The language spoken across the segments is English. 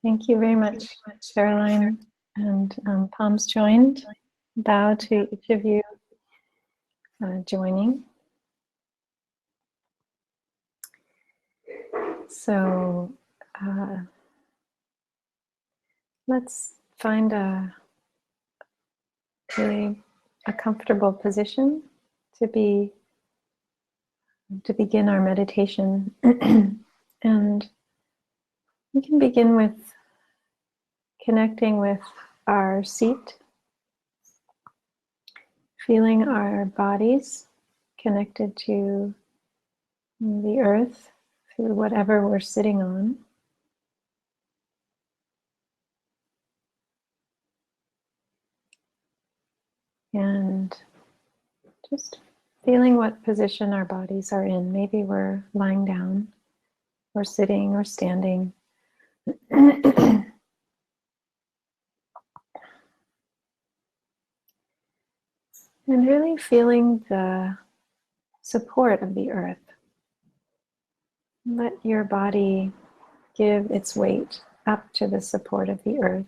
Thank you very much, Caroline. And palms joined. Bow to each of you joining. So let's find a really comfortable position to begin our meditation. And we can begin with connecting with our seat, feeling our bodies connected to the earth through whatever we're sitting on. And just feeling what position our bodies are in. Maybe we're lying down, or sitting, or standing. And really feeling the support of the earth. Let your body give its weight up to the support of the earth.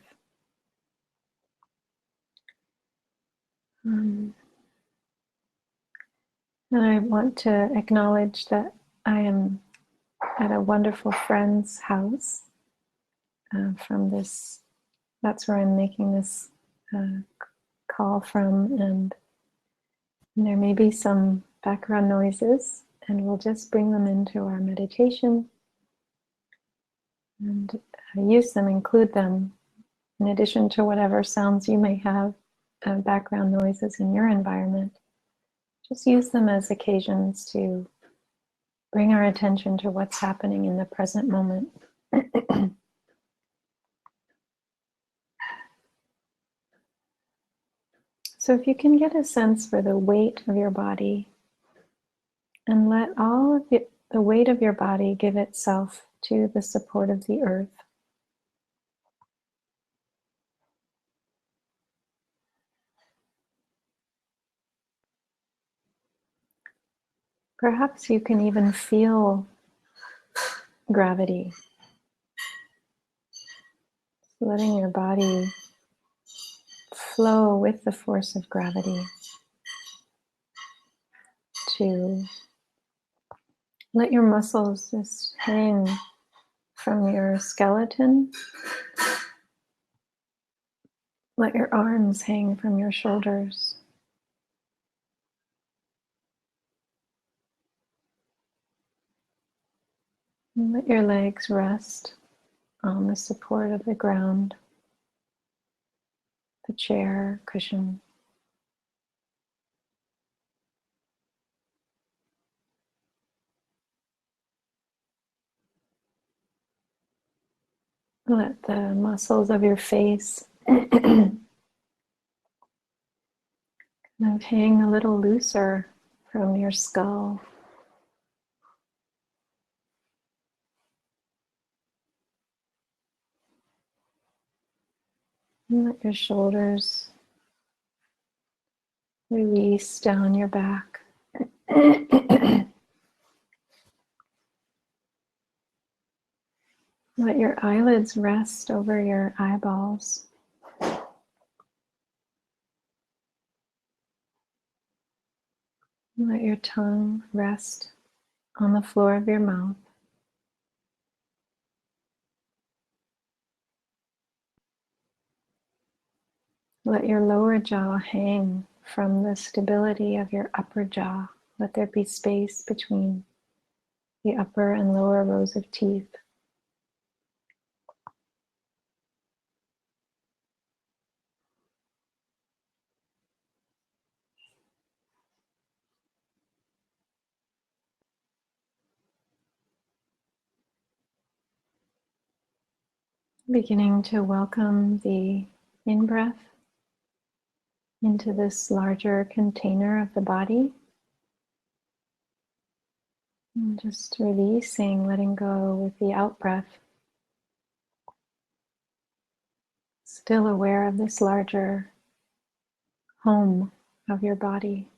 And I want to acknowledge that I am at a wonderful friend's house that's where I'm making this call from, and there may be some background noises, and we'll just bring them into our meditation and use them, include them, in addition to whatever sounds you may have, background noises in your environment. Just use them as occasions to bring our attention to what's happening in the present moment. So if you can get a sense for the weight of your body, and let all of the weight of your body give itself to the support of the earth. Perhaps you can even feel gravity. Letting your body flow with the force of gravity to let your muscles just hang from your skeleton. Let your arms hang from your shoulders. And let your legs rest on the support of the ground, the chair, cushion. Let the muscles of your face kind of hang a little looser from your skull. And let your shoulders release down your back. Let your eyelids rest over your eyeballs. Let your tongue rest on the floor of your mouth. Let your lower jaw hang from the stability of your upper jaw. Let there be space between the upper and lower rows of teeth. Beginning to welcome the in-breath into this larger container of the body. And just releasing, letting go with the out-breath. Still aware of this larger home of your body.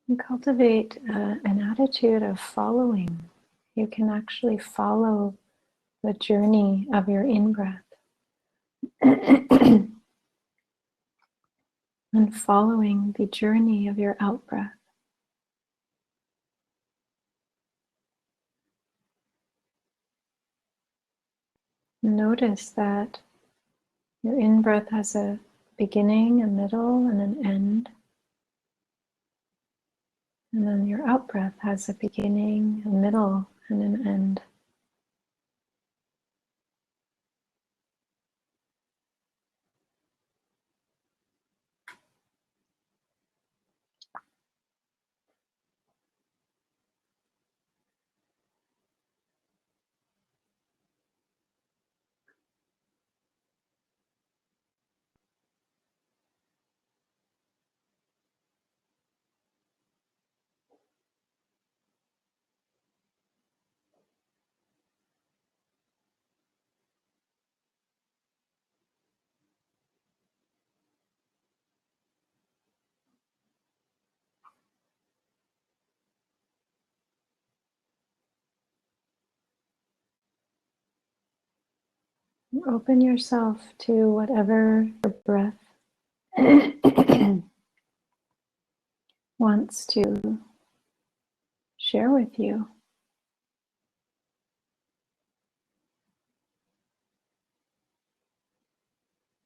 And cultivate an attitude of following. You can actually follow the journey of your in-breath and following the journey of your out-breath. Notice that your in-breath has a beginning, a middle, and an end. And then your out-breath has a beginning, a middle, and an end. Open yourself to whatever your breath wants to share with you.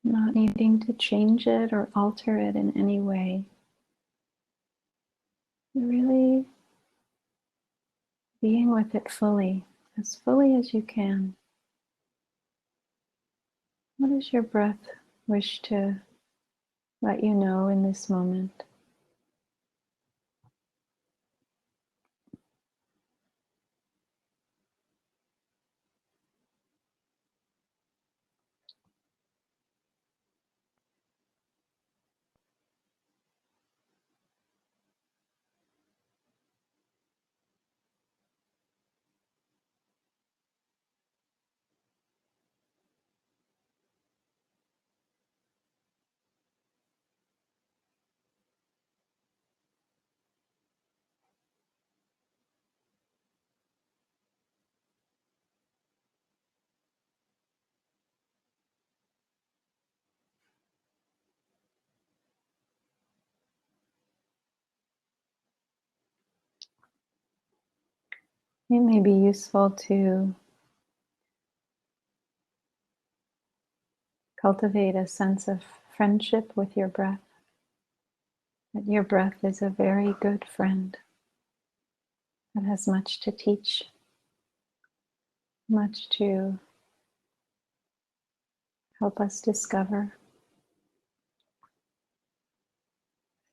Not needing to change it or alter it in any way. Really being with it fully as you can. What does your breath wish to let you know in this moment? It may be useful to cultivate a sense of friendship with your breath. That your breath is a very good friend that has much to teach, much to help us discover.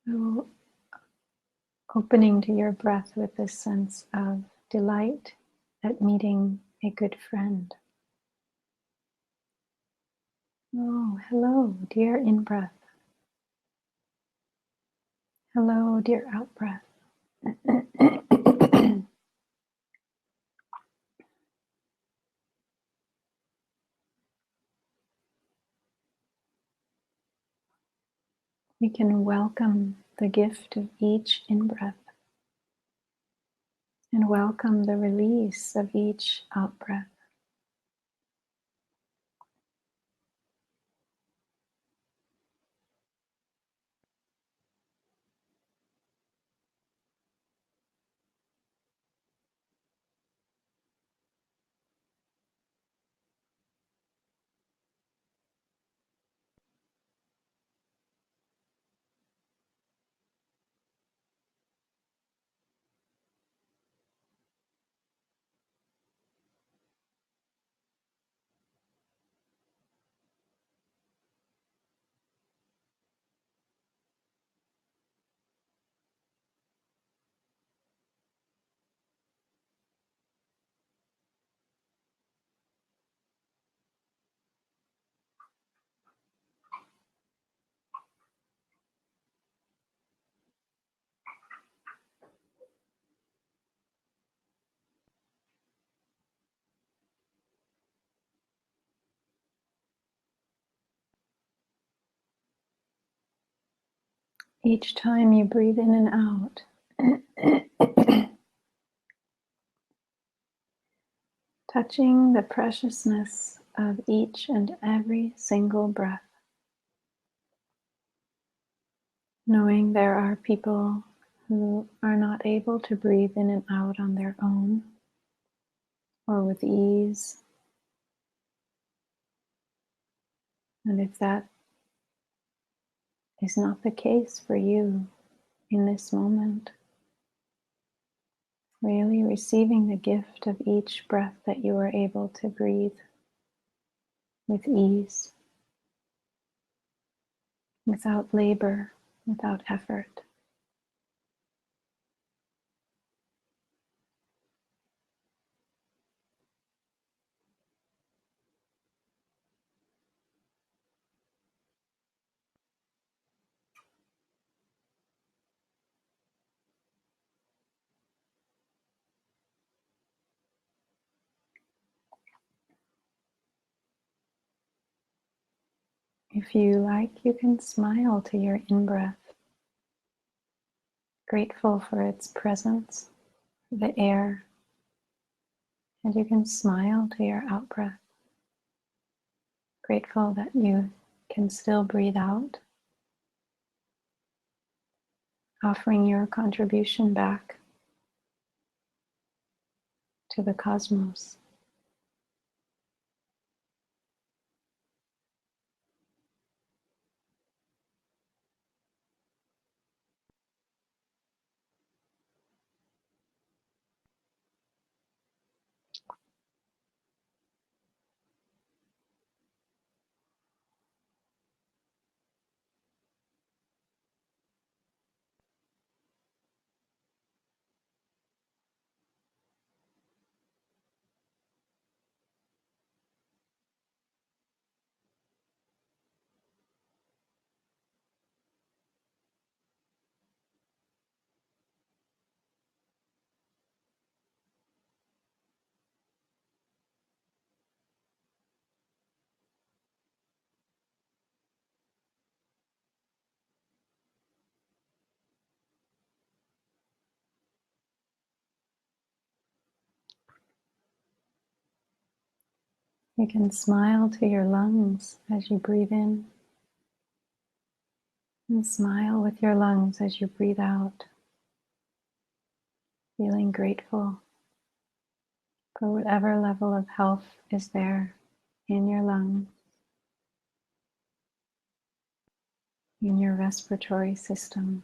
So, opening to your breath with this sense of delight at meeting a good friend. Oh, hello, dear in-breath. Hello, dear out-breath. We can welcome the gift of each in-breath and welcome the release of each out-breath. Each time you breathe in and out, Touching the preciousness of each and every single breath. Knowing there are people who are not able to breathe in and out on their own or with ease. And if that is not the case for you in this moment, really receiving the gift of each breath that you are able to breathe with ease, without labor, without effort. If you like, you can smile to your in-breath, grateful for its presence, the air, and you can smile to your out-breath, grateful that you can still breathe out, offering your contribution back to the cosmos. You can smile to your lungs as you breathe in, and smile with your lungs as you breathe out, feeling grateful for whatever level of health is there in your lungs, in your respiratory system.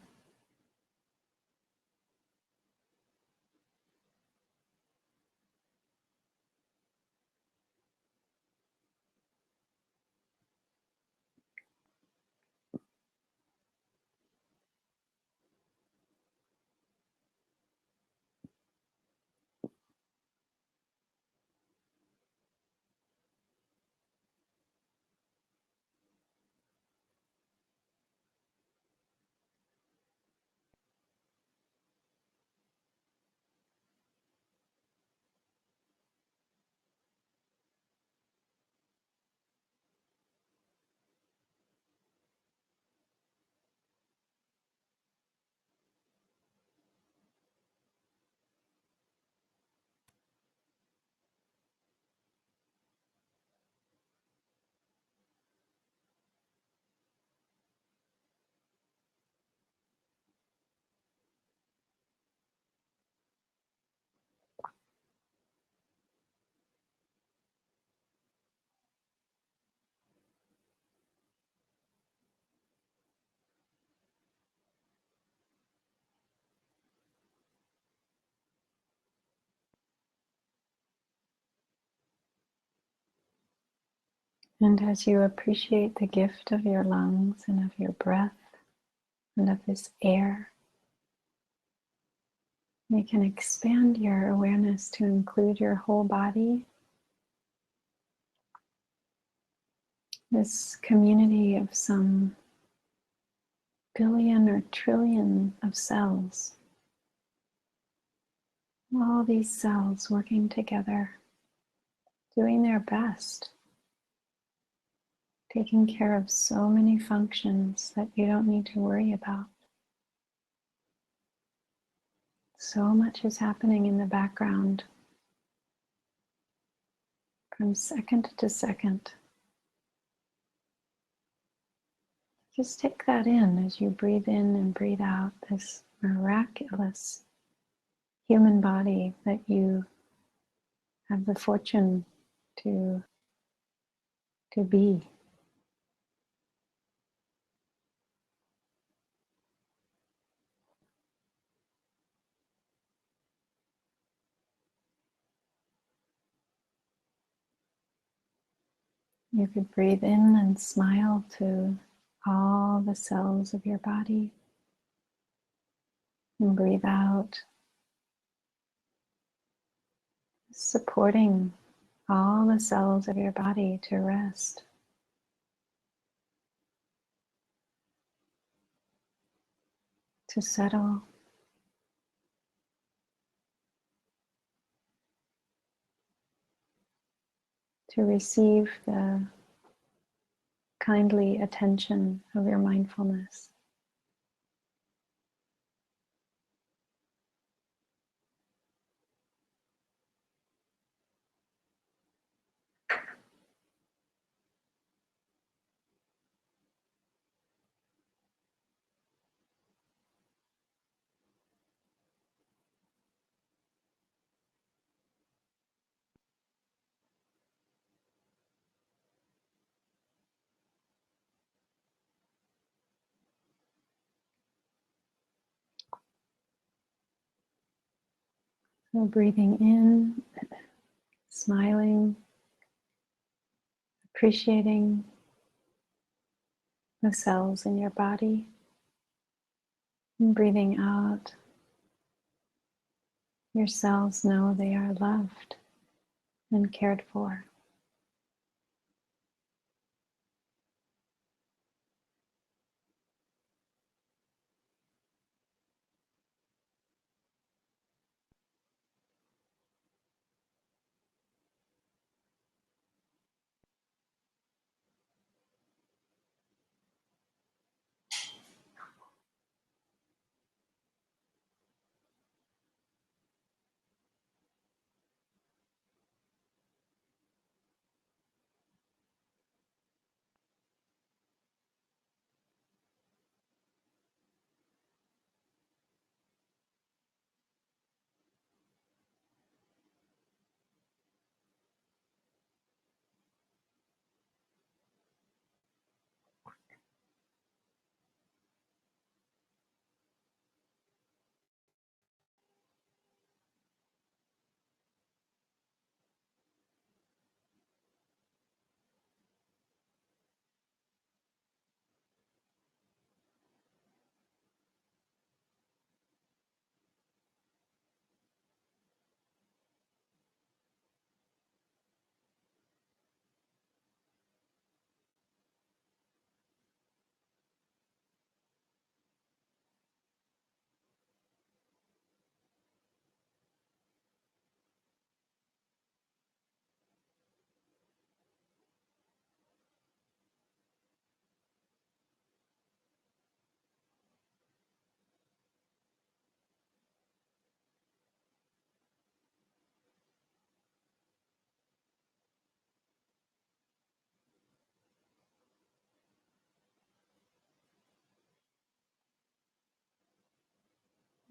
And as you appreciate the gift of your lungs and of your breath and of this air, you can expand your awareness to include your whole body, this community of some billion or trillion of cells. All these cells working together, doing their best, taking care of so many functions that you don't need to worry about. So much is happening in the background from second to second. Just take that in as you breathe in and breathe out, this miraculous human body that you have the fortune to be. You could breathe in and smile to all the cells of your body, and breathe out, supporting all the cells of your body to rest. To settle. To receive the kindly attention of your mindfulness. So breathing in, smiling, appreciating the cells in your body, and breathing out. Your cells know they are loved and cared for.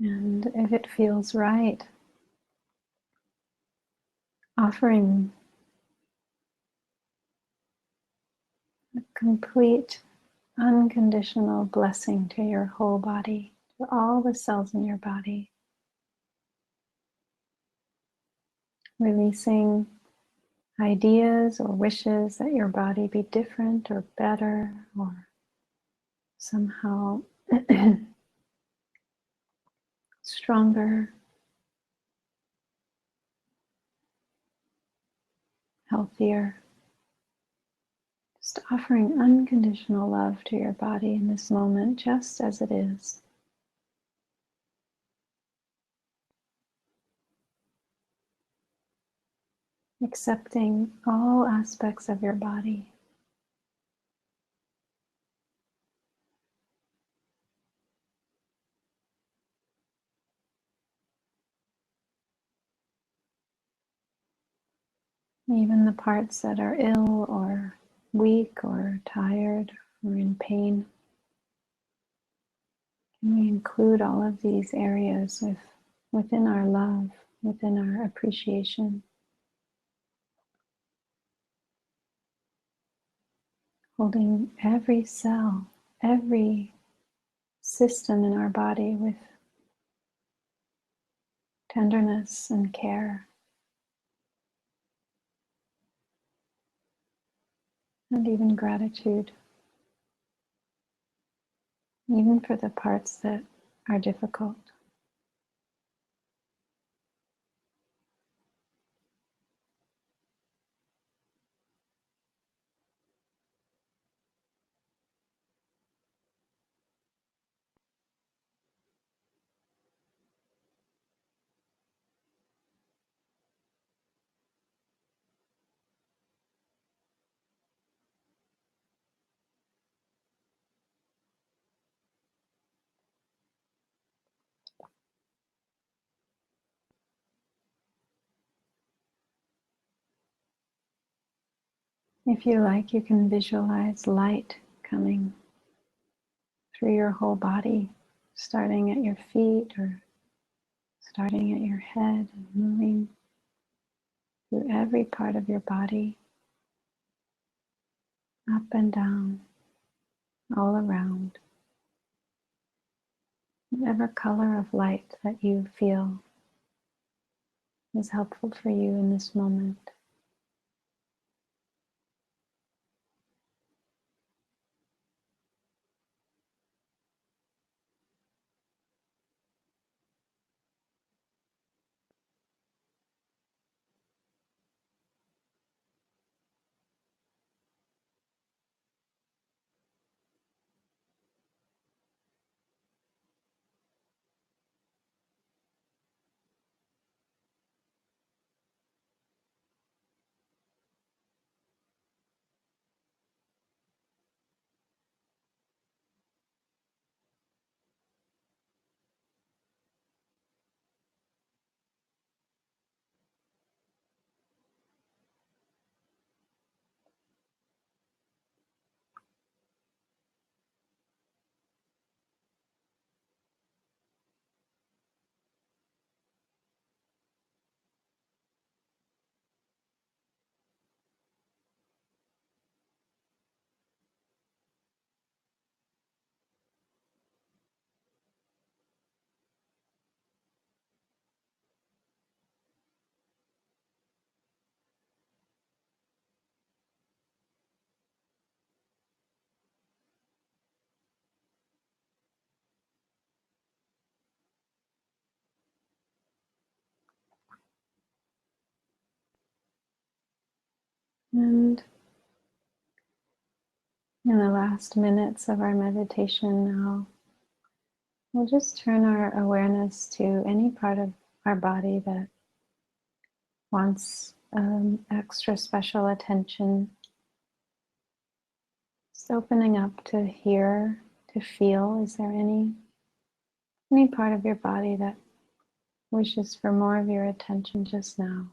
And if it feels right, offering a complete, unconditional blessing to your whole body, to all the cells in your body, releasing ideas or wishes that your body be different or better or somehow stronger, healthier. Just offering unconditional love to your body in this moment, just as it is. Accepting all aspects of your body. Even the parts that are ill or weak or tired or in pain. Can we include all of these areas within our love, within our appreciation? Holding every cell, every system in our body with tenderness and care, and even gratitude, even for the parts that are difficult. If you like, you can visualize light coming through your whole body, starting at your feet or starting at your head and moving through every part of your body, up and down, all around. Whatever color of light that you feel is helpful for you in this moment. And in the last minutes of our meditation now, we'll just turn our awareness to any part of our body that wants extra special attention. Just opening up to hear, to feel. Is there any part of your body that wishes for more of your attention just now?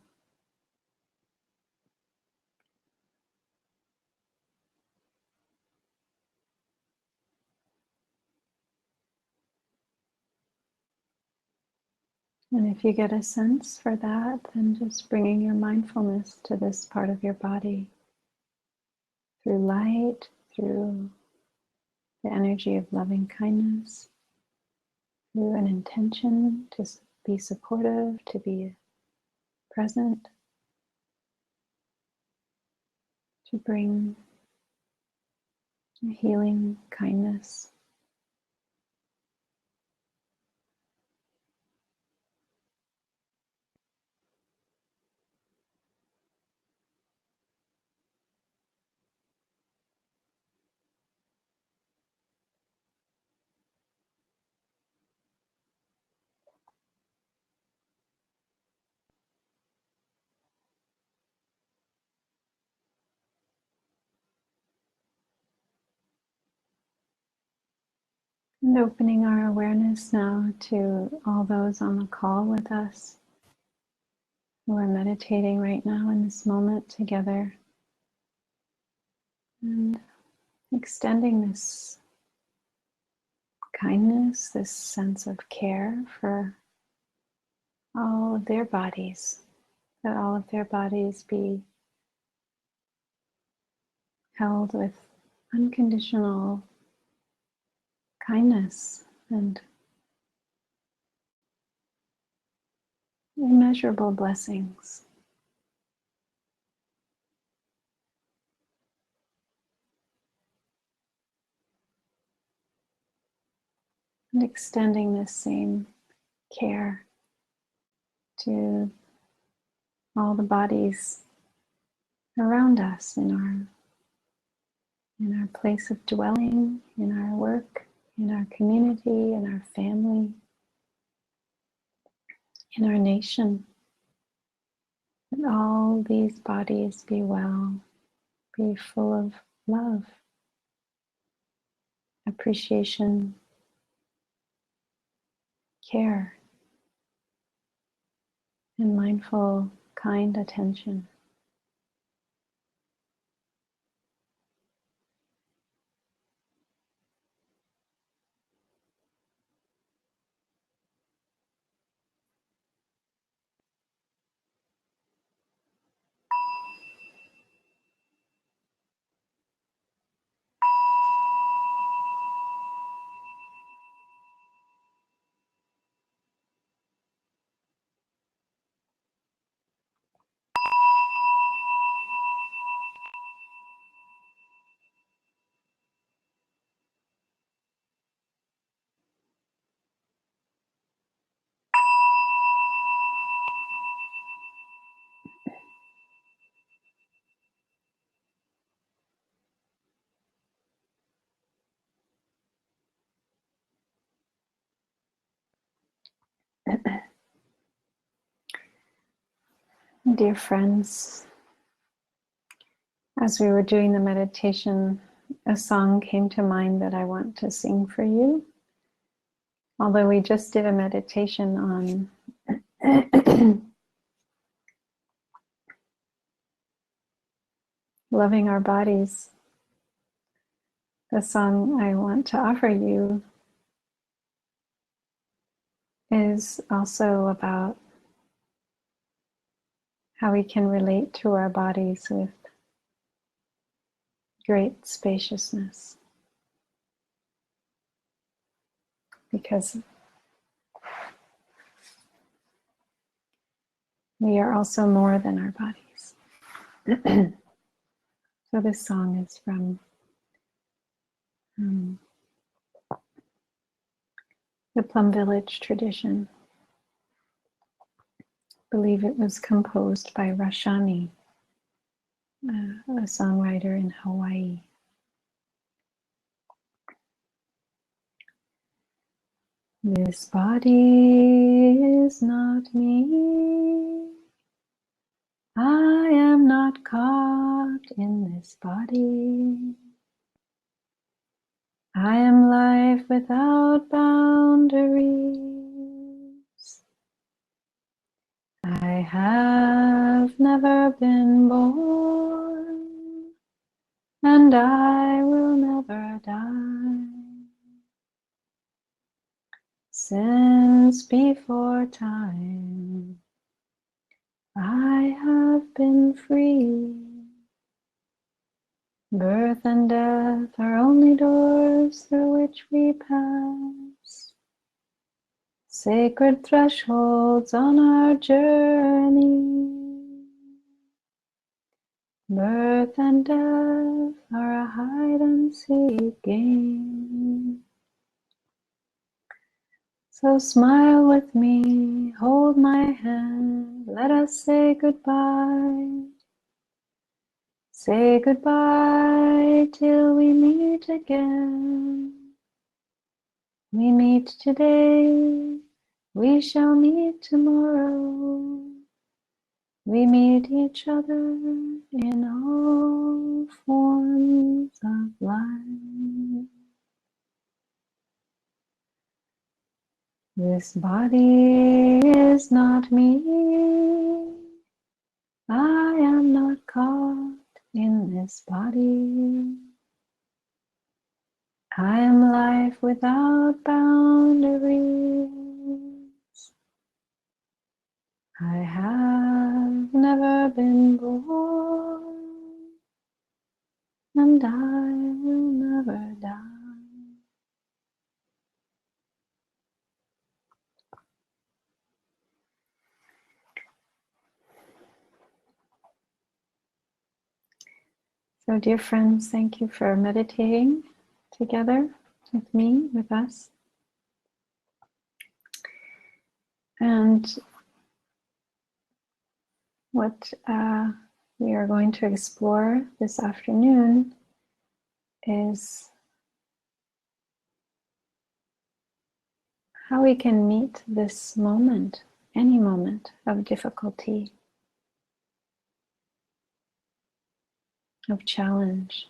And if you get a sense for that, then just bringing your mindfulness to this part of your body through light, through the energy of loving kindness, through an intention to be supportive, to be present, to bring healing kindness. And opening our awareness now to all those on the call with us We're meditating right now in this moment together and extending this kindness, this sense of care for all of their bodies, that all of their bodies be held with unconditional kindness and immeasurable blessings. And extending this same care to all the bodies around us in our place of dwelling, in our work, in our community, in our family, in our nation. That all these bodies be well, be full of love, appreciation, care, and mindful, kind attention. Dear friends, as we were doing the meditation, a song came to mind that I want to sing for you. Although we just did a meditation on loving our bodies, the song I want to offer you is also about how we can relate to our bodies with great spaciousness. Because we are also more than our bodies. So this song is from the Plum Village tradition. I believe it was composed by Rashani, a songwriter in Hawaii. This body is not me. I am not caught in this body. I am life without boundaries. I have never been born, and I will never die. Since before time, I have been free. Birth and death are only doors through which we pass, sacred thresholds on our journey. Birth and death are a hide and seek game. So smile with me, hold my hand, let us say goodbye. Say goodbye till we meet again. We meet today, we shall meet tomorrow. We meet each other in all forms of life. This body is not me. I am not caught in this body. I am life without boundaries. I have never been born, and I will never die. So, dear friends, thank you for meditating together with me, with us. And what we are going to explore this afternoon is how we can meet this moment, any moment of difficulty, of challenge,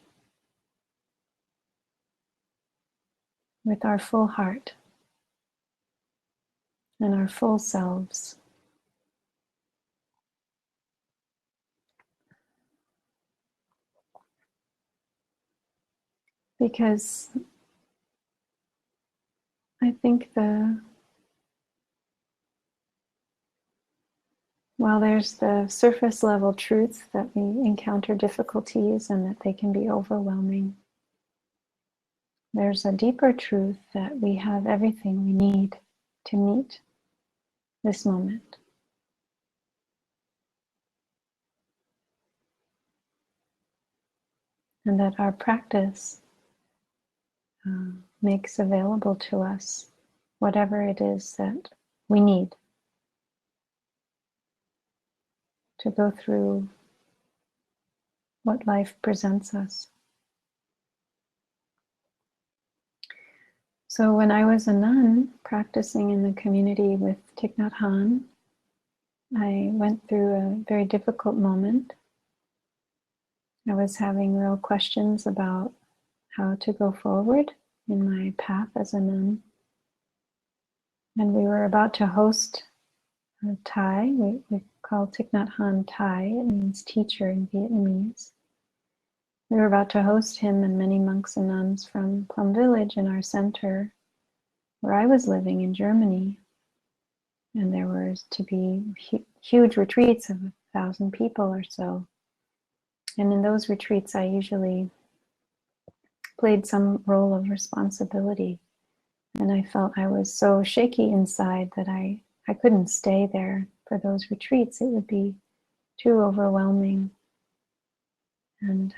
with our full heart and our full selves. Because I think while there's the surface level truth that we encounter difficulties and that they can be overwhelming, there's a deeper truth that we have everything we need to meet this moment. And that our practice makes available to us whatever it is that we need to go through what life presents us. So when I was a nun practicing in the community with Thich Nhat Hanh, I went through a very difficult moment. I was having real questions about how to go forward in my path as a nun. And we were about to host a Thai. We call Thich Nhat Hanh Thai. It means teacher in Vietnamese. We were about to host him and many monks and nuns from Plum Village in our center where I was living in Germany. And there were to be huge retreats of 1,000 people or so. And in those retreats, I usually played some role of responsibility. And I felt I was so shaky inside that I couldn't stay there for those retreats. It would be too overwhelming. And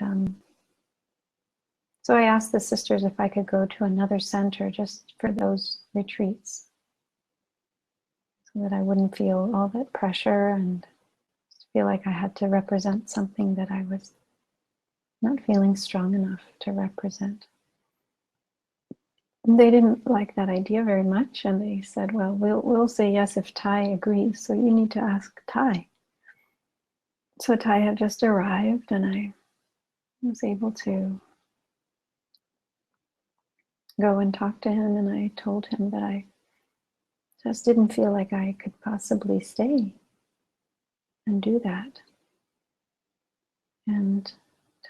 so I asked the sisters if I could go to another center just for those retreats, so that I wouldn't feel all that pressure and feel like I had to represent something that I was not feeling strong enough to represent. And they didn't like that idea very much, and they said, well, we'll say yes if Thai agrees, so you need to ask Thai. So Thai had just arrived, and I was able to go and talk to him, and I told him that I just didn't feel like I could possibly stay and do that. And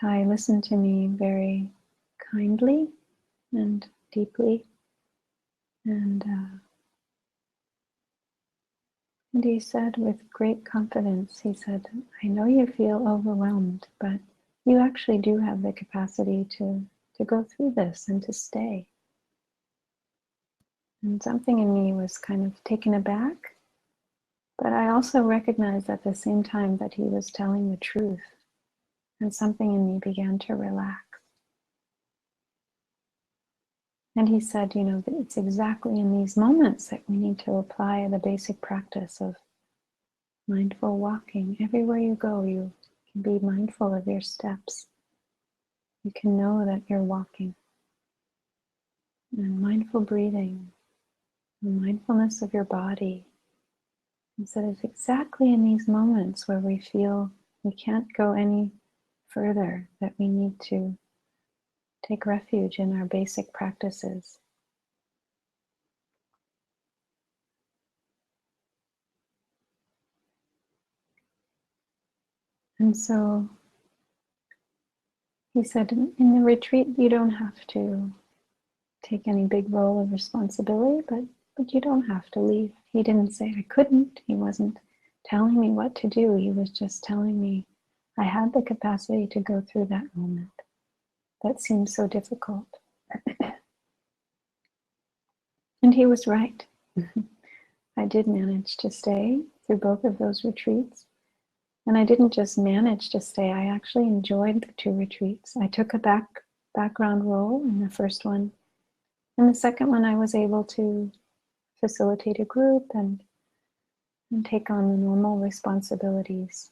Thai listened to me very kindly and deeply, and he said with great confidence, he said, I know you feel overwhelmed, but you actually do have the capacity to go through this and to stay. And something in me was kind of taken aback, but I also recognized at the same time that he was telling the truth, and something in me began to relax. And he said, you know, that it's exactly in these moments that we need to apply the basic practice of mindful walking. Everywhere you go, you can be mindful of your steps. You can know that you're walking. And mindful breathing, and mindfulness of your body. And so it's exactly in these moments where we feel we can't go any further that we need to take refuge in our basic practices. And so he said, in the retreat, you don't have to take any big role of responsibility, but you don't have to leave. He didn't say I couldn't. He wasn't telling me what to do. He was just telling me I had the capacity to go through that moment that seemed so difficult. And he was right. I did manage to stay through both of those retreats. And I didn't just manage to stay, I actually enjoyed the 2 retreats. I took a background role in the first one. And the second one, I was able to facilitate a group and take on the normal responsibilities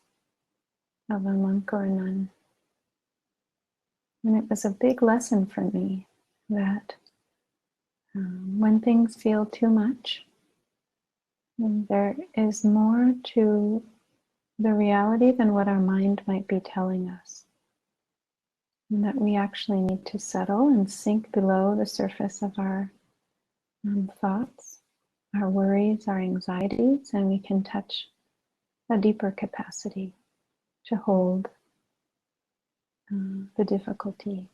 of a monk or a nun. And it was a big lesson for me that when things feel too much, there is more to the reality than what our mind might be telling us. And that we actually need to settle and sink below the surface of our thoughts, our worries, our anxieties, and we can touch a deeper capacity to hold the difficulty.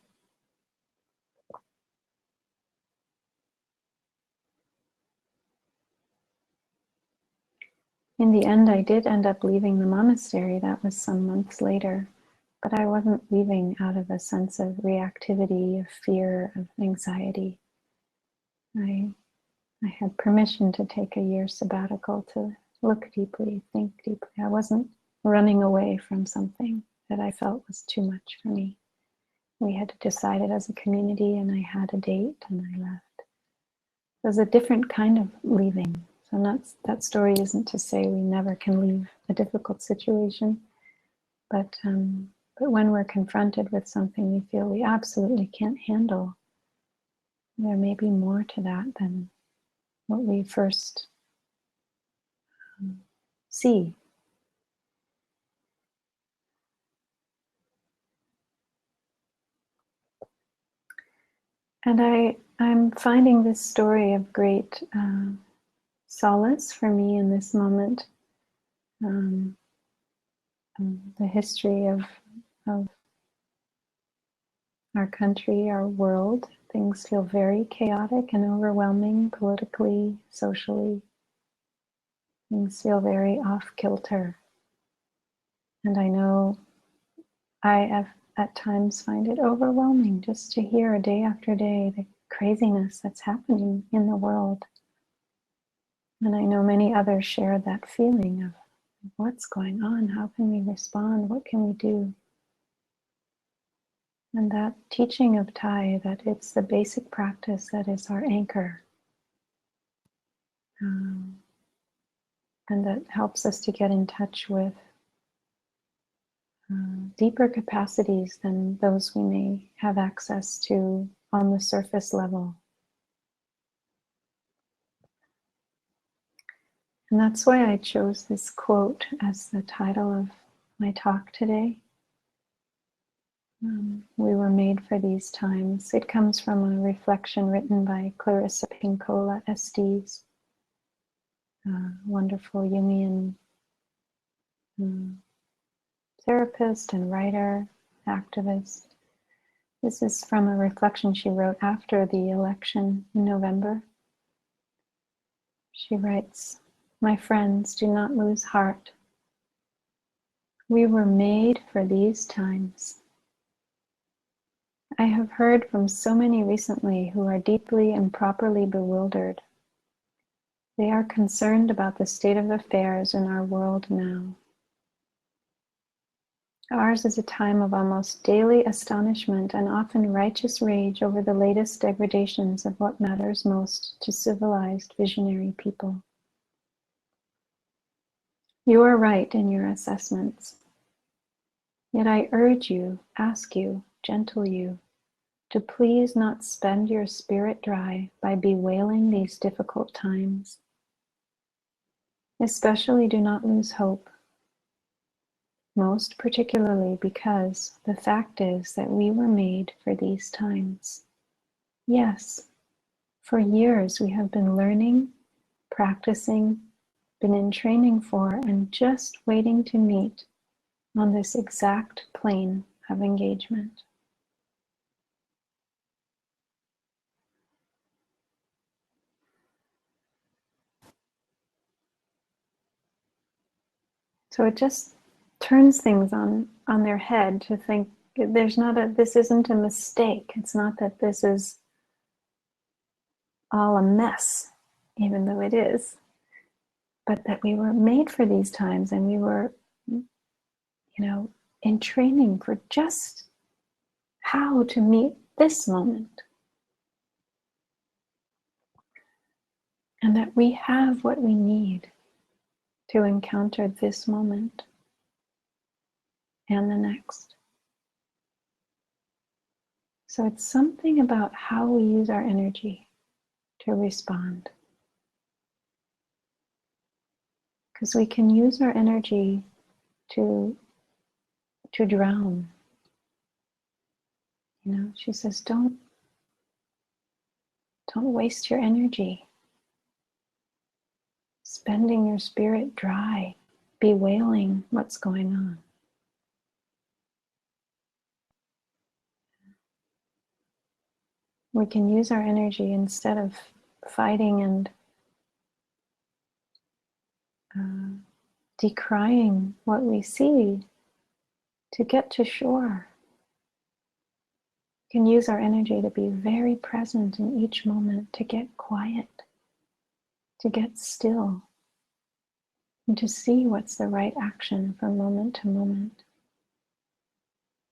In the end, I did end up leaving the monastery. That was some months later. But I wasn't leaving out of a sense of reactivity, of fear, of anxiety. I had permission to take a year sabbatical to look deeply, think deeply. I wasn't running away from something that I felt was too much for me. We had decided as a community, and I had a date, and I left. It was a different kind of leaving. So that story isn't to say we never can leave a difficult situation, but when we're confronted with something we feel we absolutely can't handle, there may be more to that than what we first see. And I'm finding this story of great solace for me in this moment. The history of our country, our world, things feel very chaotic and overwhelming politically, socially. Things feel very off kilter. And I know I have at times find it overwhelming just to hear day after day the craziness that's happening in the world. And I know many others share that feeling of what's going on, how can we respond, what can we do? And that teaching of Thai, that it's the basic practice that is our anchor. And that helps us to get in touch with deeper capacities than those we may have access to on the surface level. And that's why I chose this quote as the title of my talk today. We were made for these times. It comes from a reflection written by Clarissa Pinkola Estes, wonderful Jungian therapist and writer, activist. This is from a reflection she wrote after the election in November. She writes, "My friends, do not lose heart. We were made for these times. I have heard from so many recently who are deeply and properly bewildered. They are concerned about the state of affairs in our world now. Ours is a time of almost daily astonishment and often righteous rage over the latest degradations of what matters most to civilized visionary people. You are right in your assessments. Yet I urge you, ask you, gentle you, to please not spend your spirit dry by bewailing these difficult times. Especially do not lose hope. Most particularly because the fact is that we were made for these times. Yes, for years we have been learning, practicing, been in training for, and just waiting to meet on this exact plane of engagement. So it just turns things on their head to think this isn't a mistake. It's not that this is all a mess, even though it is, but that we were made for these times, and we were, in training for just how to meet this moment. And that we have what we need to encounter this moment and the next. So it's something about how we use our energy to respond. Because we can use our energy to drown. She says, don't waste your energy spending your spirit dry, bewailing what's going on. We can use our energy instead of fighting and decrying what we see to get to shore. We can use our energy to be very present in each moment, to get quiet, to get still, and to see what's the right action from moment to moment.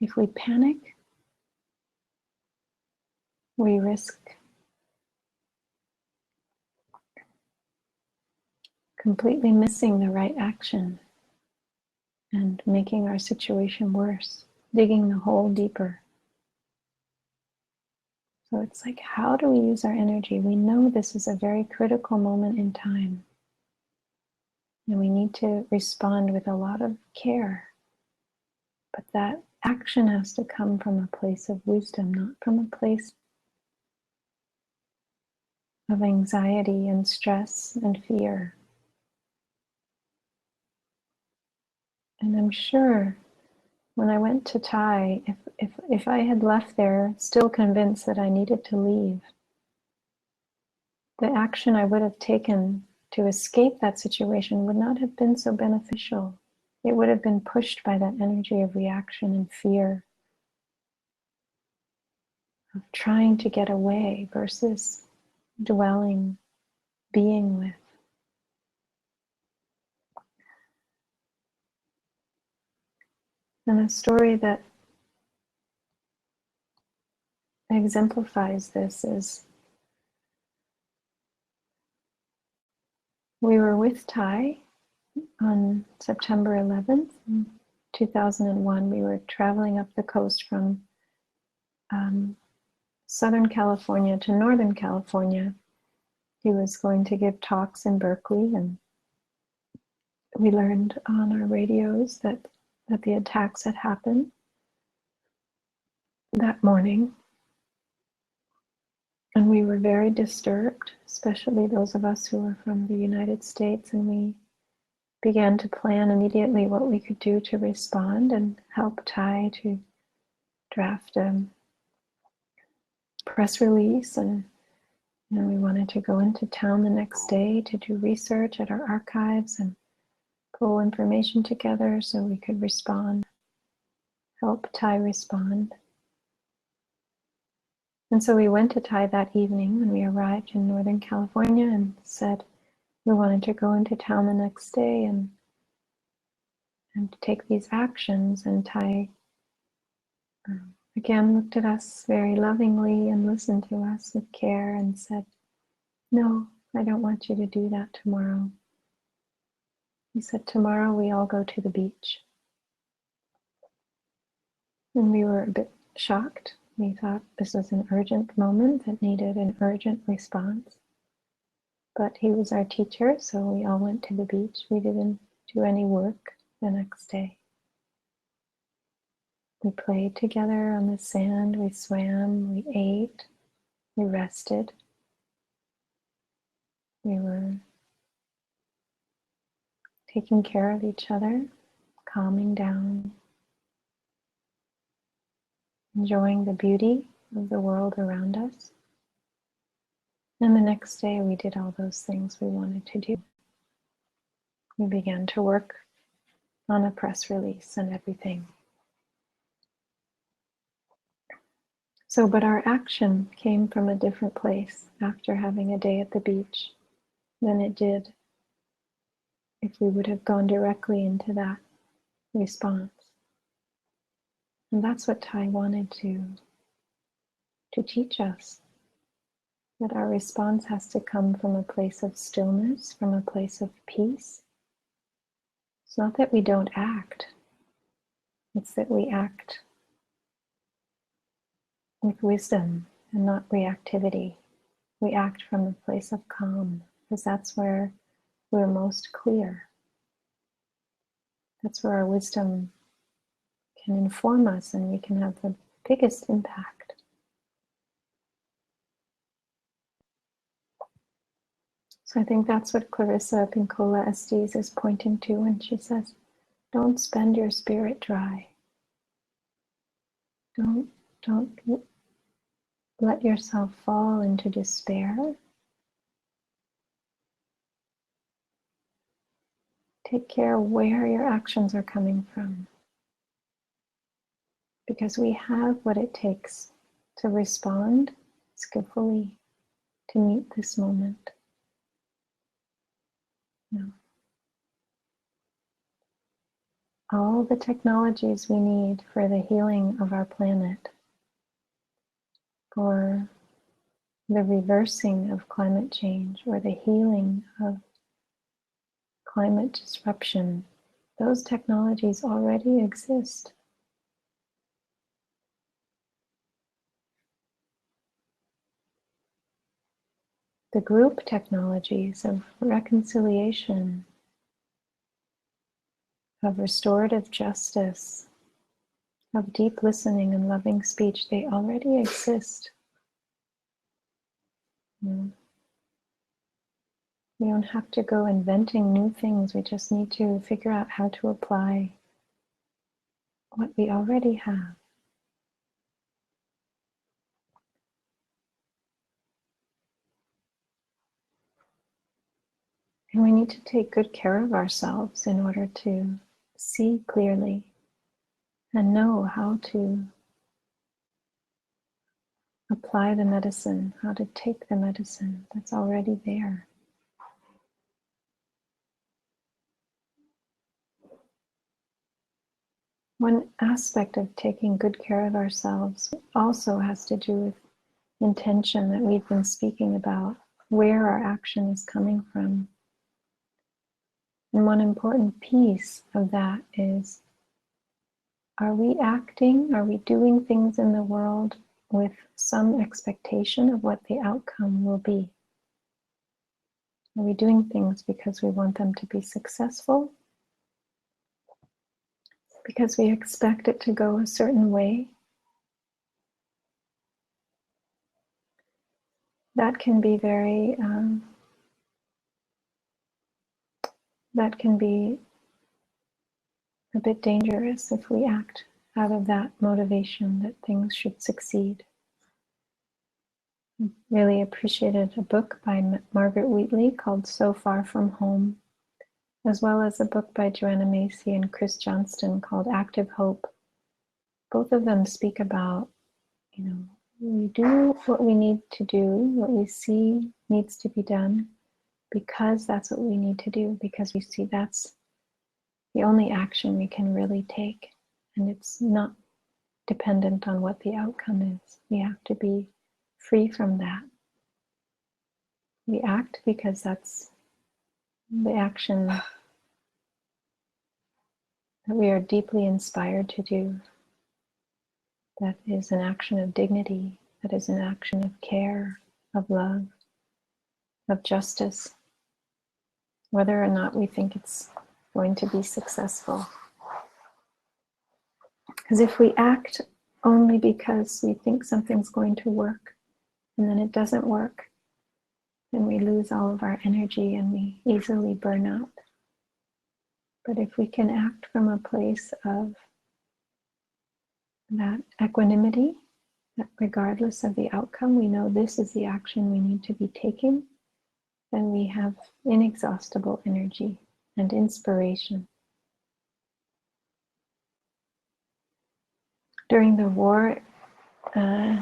If we panic, we risk completely missing the right action and making our situation worse, digging the hole deeper. So it's like, how do we use our energy? We know this is a very critical moment in time, and we need to respond with a lot of care. But that action has to come from a place of wisdom, not from a place of anxiety and stress and fear. And I'm sure when I went to Thai, if I had left there still convinced that I needed to leave, the action I would have taken to escape that situation would not have been so beneficial. It would have been pushed by that energy of reaction and fear, of trying to get away versus dwelling, being with. And a story that exemplifies this is, we were with Thai on September 11th, 2001. We were traveling up the coast from Southern California to Northern California. He was going to give talks in Berkeley, and we learned on our radios that the attacks had happened that morning. And we were very disturbed, especially those of us who were from the United States, and we began to plan immediately what we could do to respond and help Thai to draft a press release. And we wanted to go into town the next day to do research at our archives and pull information together so we could respond, help Thai respond. And so we went to Thai that evening when we arrived in Northern California and said we wanted to go into town the next day and take these actions. And Thai again looked at us very lovingly and listened to us with care and said, "No, I don't want you to do that tomorrow." He said, "Tomorrow we all go to the beach." And we were a bit shocked. We thought this was an urgent moment that needed an urgent response. But he was our teacher, so we all went to the beach. We didn't do any work the next day. We played together on the sand, we swam, we ate, we rested. We were taking care of each other, calming down, enjoying the beauty of the world around us. And the next day we did all those things we wanted to do. We began to work on a press release and everything. So, but our action came from a different place after having a day at the beach than it did if we would have gone directly into that response. And that's what Thay wanted to teach us, that our response has to come from a place of stillness, from a place of peace. It's not that we don't act, it's that we act with wisdom and not reactivity. We act from a place of calm, because that's where we're most clear. That's where our wisdom can inform us and we can have the biggest impact. So I think that's what Clarissa Pinkola Estes is pointing to when she says, don't spend your spirit dry. Don't let yourself fall into despair. Take care where your actions are coming from. Because we have what it takes to respond skillfully, to meet this moment. No. All the technologies we need for the healing of our planet, for the reversing of climate change, or the healing of climate disruption, those technologies already exist. The group technologies of reconciliation, of restorative justice, of deep listening and loving speech, they already exist. We don't have to go inventing new things. We just need to figure out how to apply what we already have. And we need to take good care of ourselves in order to see clearly and know how to apply the medicine, how to take the medicine that's already there. One aspect of taking good care of ourselves also has to do with intention that we've been speaking about, where our action is coming from. And one important piece of that is, are we acting, are we doing things in the world with some expectation of what the outcome will be? Are we doing things because we want them to be successful? Because we expect it to go a certain way? That can be very, that can be a bit dangerous if we act out of that motivation that things should succeed. I really appreciated a book by Margaret Wheatley called So Far From Home, as well as a book by Joanna Macy and Chris Johnston called Active Hope. Both of them speak about, we do what we need to do, what we see needs to be done, because that's what we need to do, because we see that's the only action we can really take, and it's not dependent on what the outcome is. We have to be free from that. We act because that's the action that we are deeply inspired to do. That is an action of dignity, that is an action of care, of love, of justice, whether or not we think it's going to be successful. Because if we act only because we think something's going to work and then it doesn't work, then we lose all of our energy and we easily burn out. But if we can act from a place of that equanimity, that regardless of the outcome, we know this is the action we need to be taking, then we have inexhaustible energy and inspiration. During the war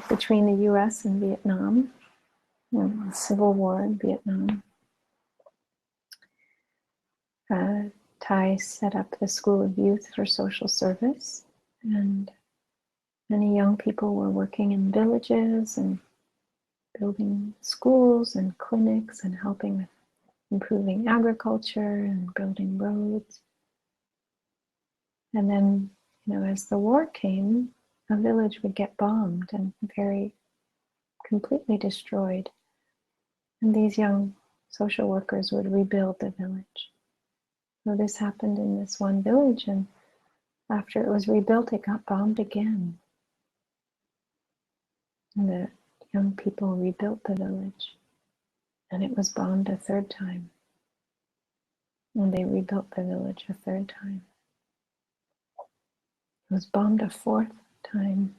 between the US and Vietnam, the Civil War in Vietnam, Thai set up the School of Youth for Social Service, and many young people were working in villages and building schools and clinics and helping with improving agriculture and building roads. And then, as the war came, a village would get bombed and very completely destroyed. And these young social workers would rebuild the village. So this happened in this one village, and after it was rebuilt, it got bombed again. And the young people rebuilt the village, and it was bombed a third time. And they rebuilt the village a third time. It was bombed a fourth time,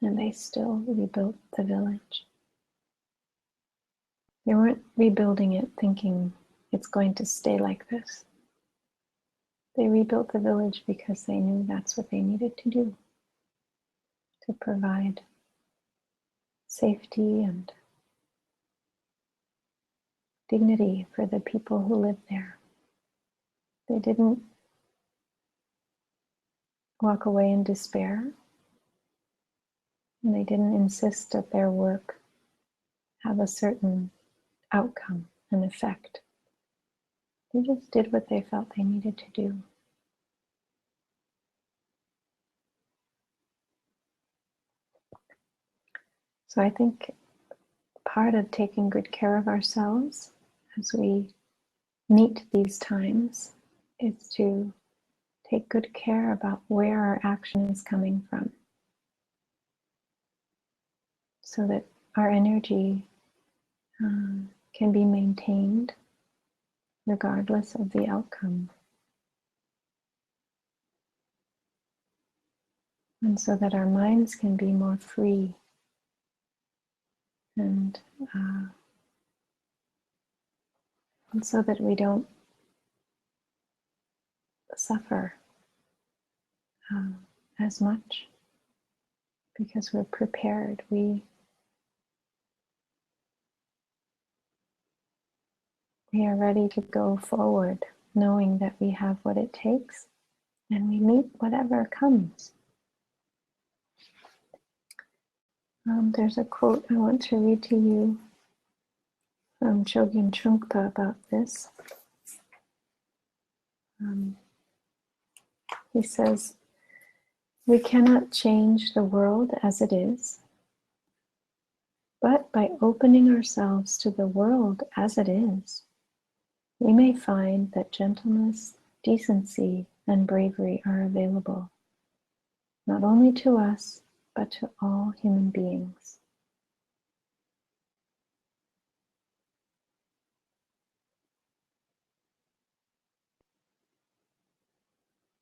and they still rebuilt the village. They weren't rebuilding it thinking it's going to stay like this. They rebuilt the village because they knew that's what they needed to do, to provide safety and dignity for the people who lived there. They didn't walk away in despair, and they didn't insist that their work have a certain outcome and effect. They just did what they felt they needed to do. So I think part of taking good care of ourselves as we meet these times is to take good care about where our action is coming from, so that our energy can be maintained regardless of the outcome. And so that our minds can be more free and so that we don't suffer as much, because we're prepared. We are ready to go forward, knowing that we have what it takes, and we meet whatever comes. There's a quote I want to read to you from Chogyam Trungpa about this. He says, "We cannot change the world as it is, but by opening ourselves to the world as it is, we may find that gentleness, decency, and bravery are available, not only to us, but to all human beings."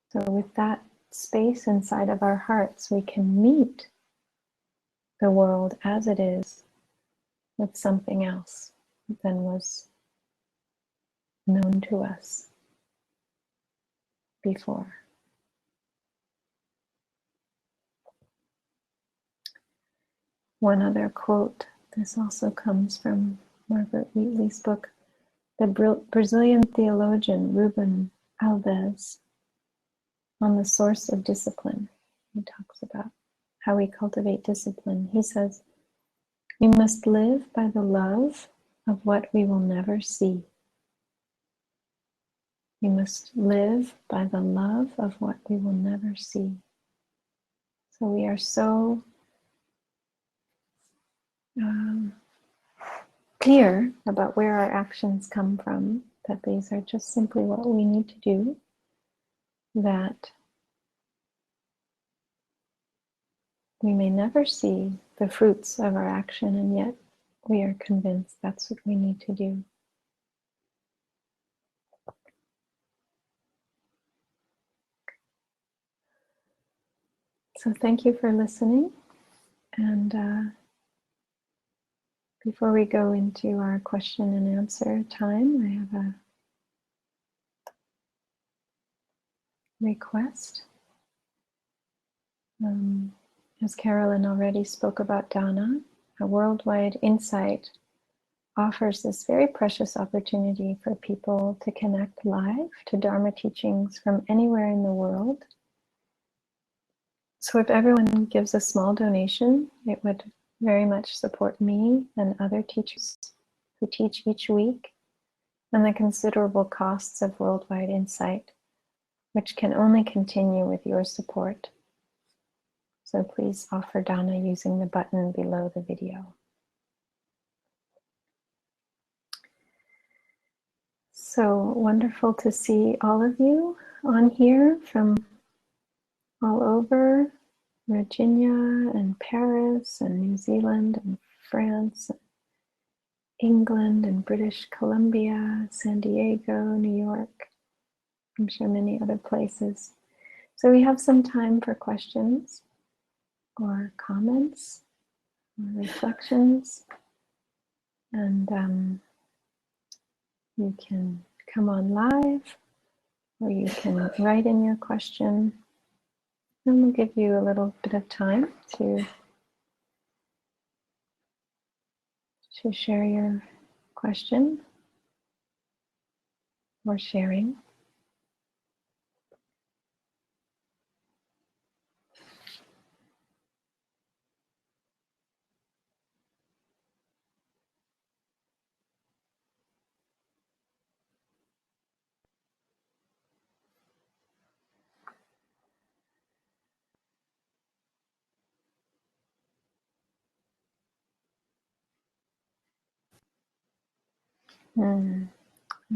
So with that space inside of our hearts, we can meet the world as it is with something else than was known to us before. One other quote, this also comes from Margaret Wheatley's book, the Brazilian theologian Ruben Alves, on the source of discipline. He talks about how we cultivate discipline. He says, "We must live by the love of what we will never see. We must live by the love of what we will never see." So we are so clear about where our actions come from, that these are just simply what we need to do, that we may never see the fruits of our action, and yet we are convinced that's what we need to do. So thank you for listening. And before we go into our question and answer time, I have a request. As Carolyn already spoke about Dana, a worldwide insight offers this very precious opportunity for people to connect live to Dharma teachings from anywhere in the world. So if everyone gives a small donation, it would very much support me and other teachers who teach each week, and the considerable costs of Worldwide Insight, which can only continue with your support. So please offer Dana using the button below the video. So wonderful to see all of you on here from all over, Virginia and Paris and New Zealand and France, England and British Columbia, San Diego, New York, I'm sure many other places. So we have some time for questions or comments or reflections, and you can come on live or you can write in your question, and we'll give you a little bit of time to share your question or sharing.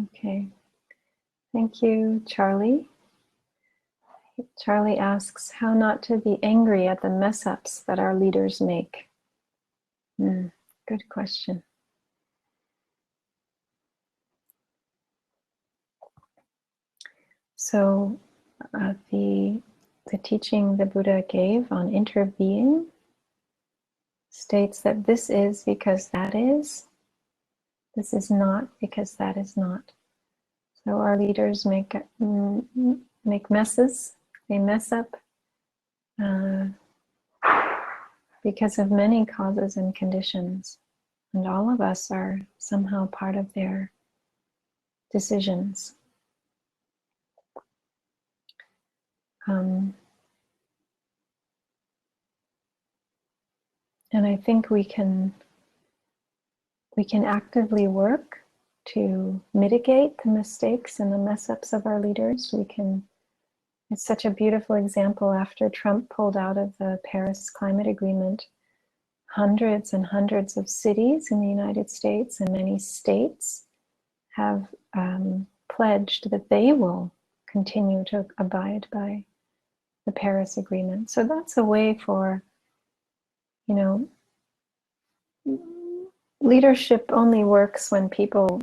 Okay, thank you, Charlie. Charlie asks how not to be angry at the mess-ups that our leaders make. Good question. So the teaching the Buddha gave on interbeing states that this is because that is. This is not because that is not. So our leaders make messes. They mess up because of many causes and conditions. And all of us are somehow part of their decisions. And I think we can actively work to mitigate the mistakes and the mess-ups of our leaders. It's such a beautiful example after Trump pulled out of the Paris Climate Agreement. Hundreds and hundreds of cities in the United States and many states have pledged that they will continue to abide by the Paris Agreement. So that's a way for, leadership only works when people,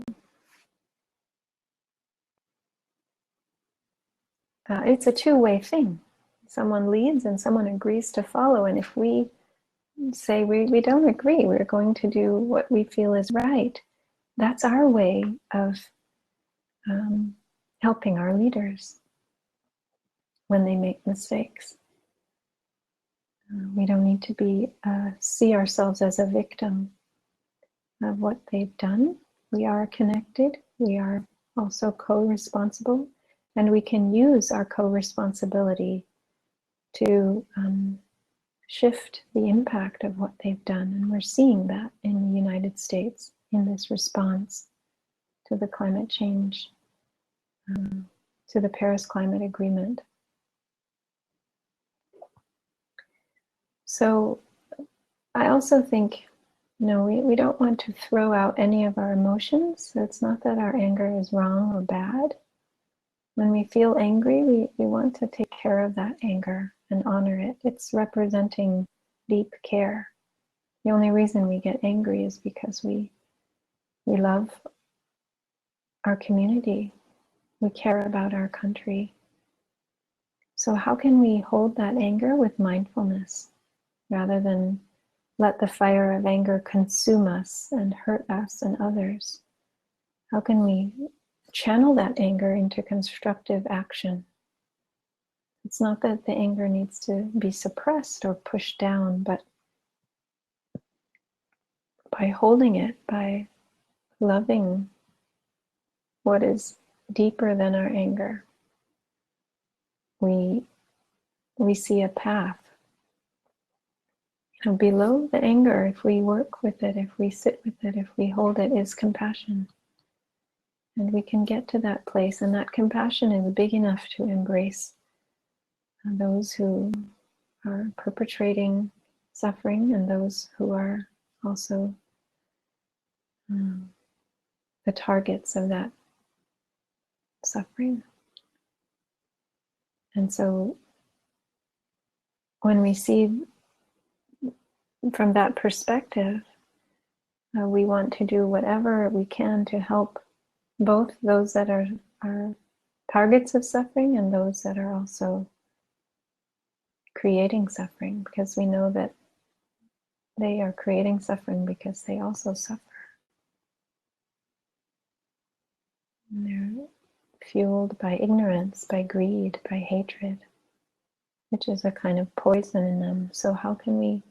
it's a two-way thing. Someone leads and someone agrees to follow. And if we say we don't agree, we're going to do what we feel is right, that's our way of helping our leaders when they make mistakes. We don't need to see ourselves as a victim of what they've done. We are connected. We are also co-responsible, and we can use our co-responsibility to shift the impact of what they've done. And we're seeing that in the United States in this response to the climate change, to the Paris Climate Agreement. So I also think, we don't want to throw out any of our emotions. So it's not that our anger is wrong or bad. When we feel angry, we want to take care of that anger and honor it. It's representing deep care. The only reason we get angry is because we love our community. We care about our country. So how can we hold that anger with mindfulness rather than let the fire of anger consume us and hurt us and others? How can we channel that anger into constructive action? It's not that the anger needs to be suppressed or pushed down, but by holding it, by loving what is deeper than our anger, we see a path. And below the anger, if we work with it, if we sit with it, if we hold it, is compassion. And we can get to that place, and that compassion is big enough to embrace those who are perpetrating suffering and those who are also the targets of that suffering. And so when we see from that perspective, we want to do whatever we can to help both those that are targets of suffering and those that are also creating suffering, because we know that they are creating suffering because they also suffer. And they're fueled by ignorance, by greed, by hatred, which is a kind of poison in them. So how can we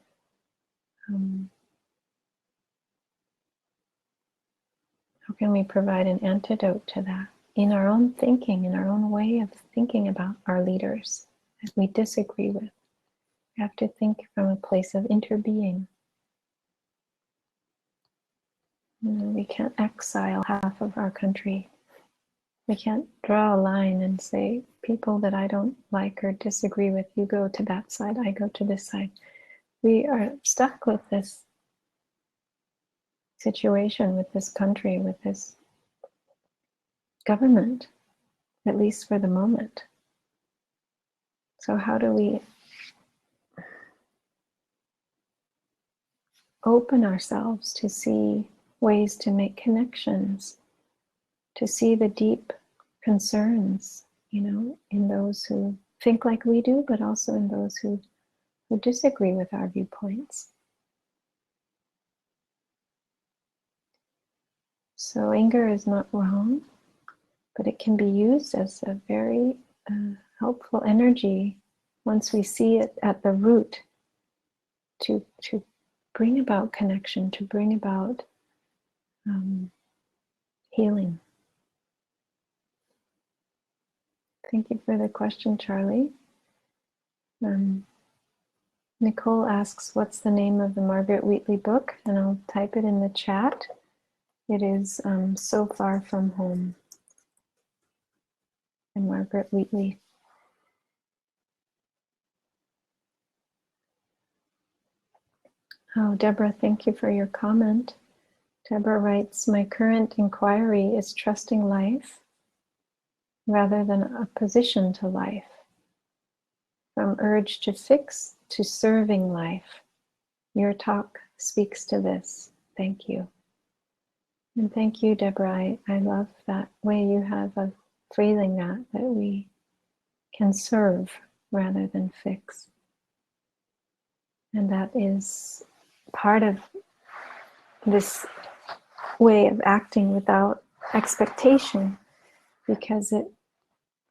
provide an antidote to that in our own thinking, in our own way of thinking about our leaders that we disagree with? We have to think from a place of interbeing. We can't exile half of our country. We can't draw a line and say, people that I don't like or disagree with, you go to that side, I go to this side. We are stuck with this situation, with this country, with this government, at least for the moment. So how do we open ourselves to see ways to make connections, to see the deep concerns, in those who think like we do, but also in those who disagree with our viewpoints. So anger is not wrong, but it can be used as a very helpful energy once we see it at the root to bring about connection, to bring about healing. Thank you for the question, Charlie. Nicole asks, what's the name of the Margaret Wheatley book? And I'll type it in the chat. It is So Far From Home by Margaret Wheatley. Oh, Deborah, thank you for your comment. Deborah writes, my current inquiry is trusting life rather than opposition to life. From urge to fix to serving life. Your talk speaks to this. Thank you. And thank you, Deborah. I love that way you have of phrasing that we can serve rather than fix. And that is part of this way of acting without expectation, because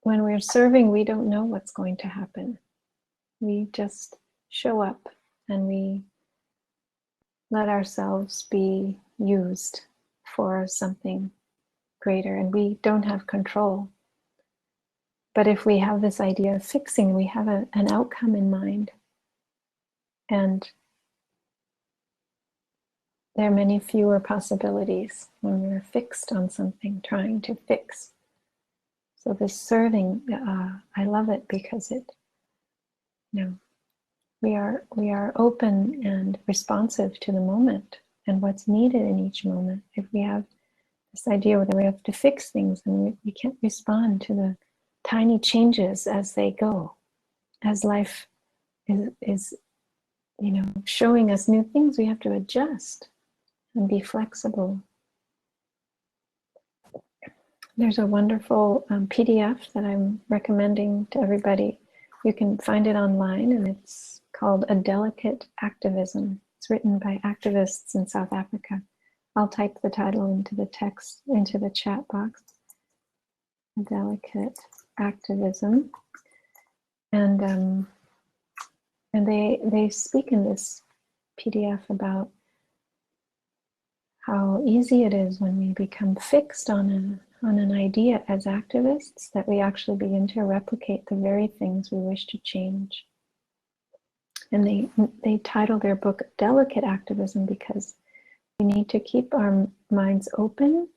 when we're serving, we don't know what's going to happen. We just show up and we let ourselves be used for something greater, and we don't have control. But if we have this idea of fixing, we have an outcome in mind. And there are many fewer possibilities when we're fixed on something, trying to fix. So this serving, I love it because we are open and responsive to the moment and what's needed in each moment. If we have this idea that we have to fix things, and we can't respond to the tiny changes as they go, as life is showing us new things, we have to adjust and be flexible. There's a wonderful PDF that I'm recommending to everybody You can find it online, and it's called A Delicate Activism. It's written by activists in South Africa. I'll type the title into the text, into the chat box. A Delicate Activism. And they speak in this PDF about how easy it is when we become fixed on an idea as activists, that we actually begin to replicate the very things we wish to change. And they title their book Delicate Activism because we need to keep our minds open,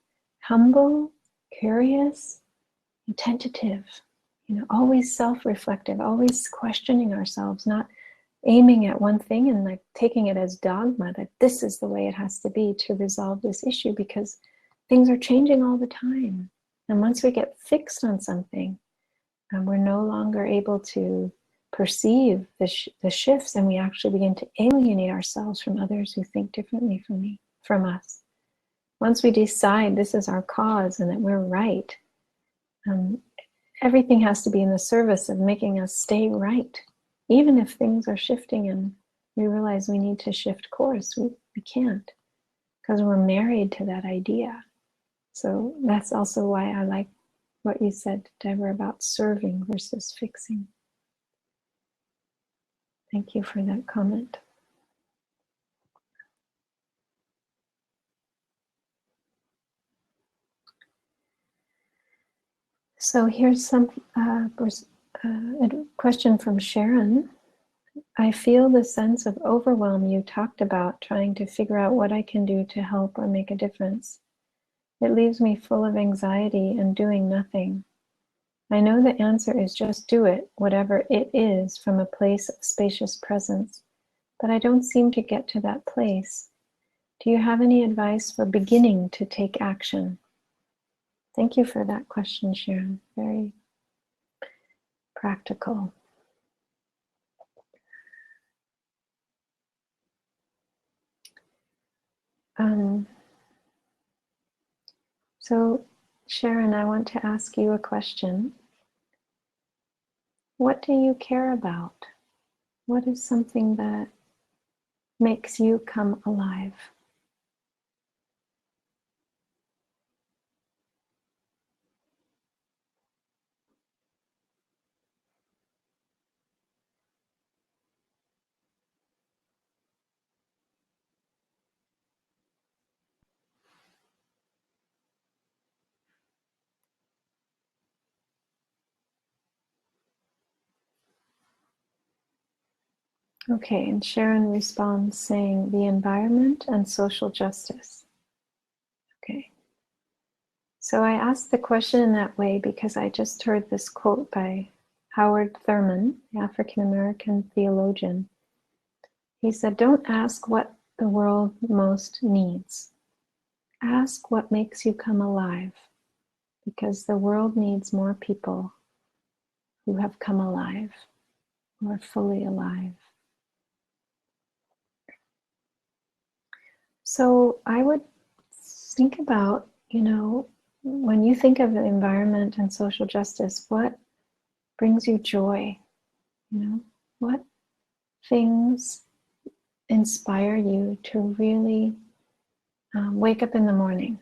humble, curious, and tentative. Always self-reflective, always questioning ourselves, not aiming at one thing and like taking it as dogma that this is the way it has to be to resolve this issue, because things are changing all the time. And once we get fixed on something, we're no longer able to perceive the shifts, and we actually begin to alienate ourselves from others who think differently from us. Once we decide this is our cause and that we're right, everything has to be in the service of making us stay right. Even if things are shifting and we realize we need to shift course, we can't, because we're married to that idea. So that's also why I like what you said, Deborah, about serving versus fixing. Thank you for that comment. So here's a question from Sharon. I feel the sense of overwhelm you talked about, trying to figure out what I can do to help or make a difference. It leaves me full of anxiety and doing nothing. I know the answer is just do it, whatever it is, from a place of spacious presence, but I don't seem to get to that place. Do you have any advice for beginning to take action? Thank you for that question, Sharon. Very practical. So, Sharon, I want to ask you a question. What do you care about? What is something that makes you come alive? Okay, and Sharon responds saying the environment and social justice. Okay. So I asked the question in that way because I just heard this quote by Howard Thurman, the African-American theologian. He said, don't ask what the world most needs. Ask what makes you come alive, because the world needs more people who have come alive, who are fully alive. So I would think about, when you think of the environment and social justice, what brings you joy? What things inspire you to really wake up in the morning?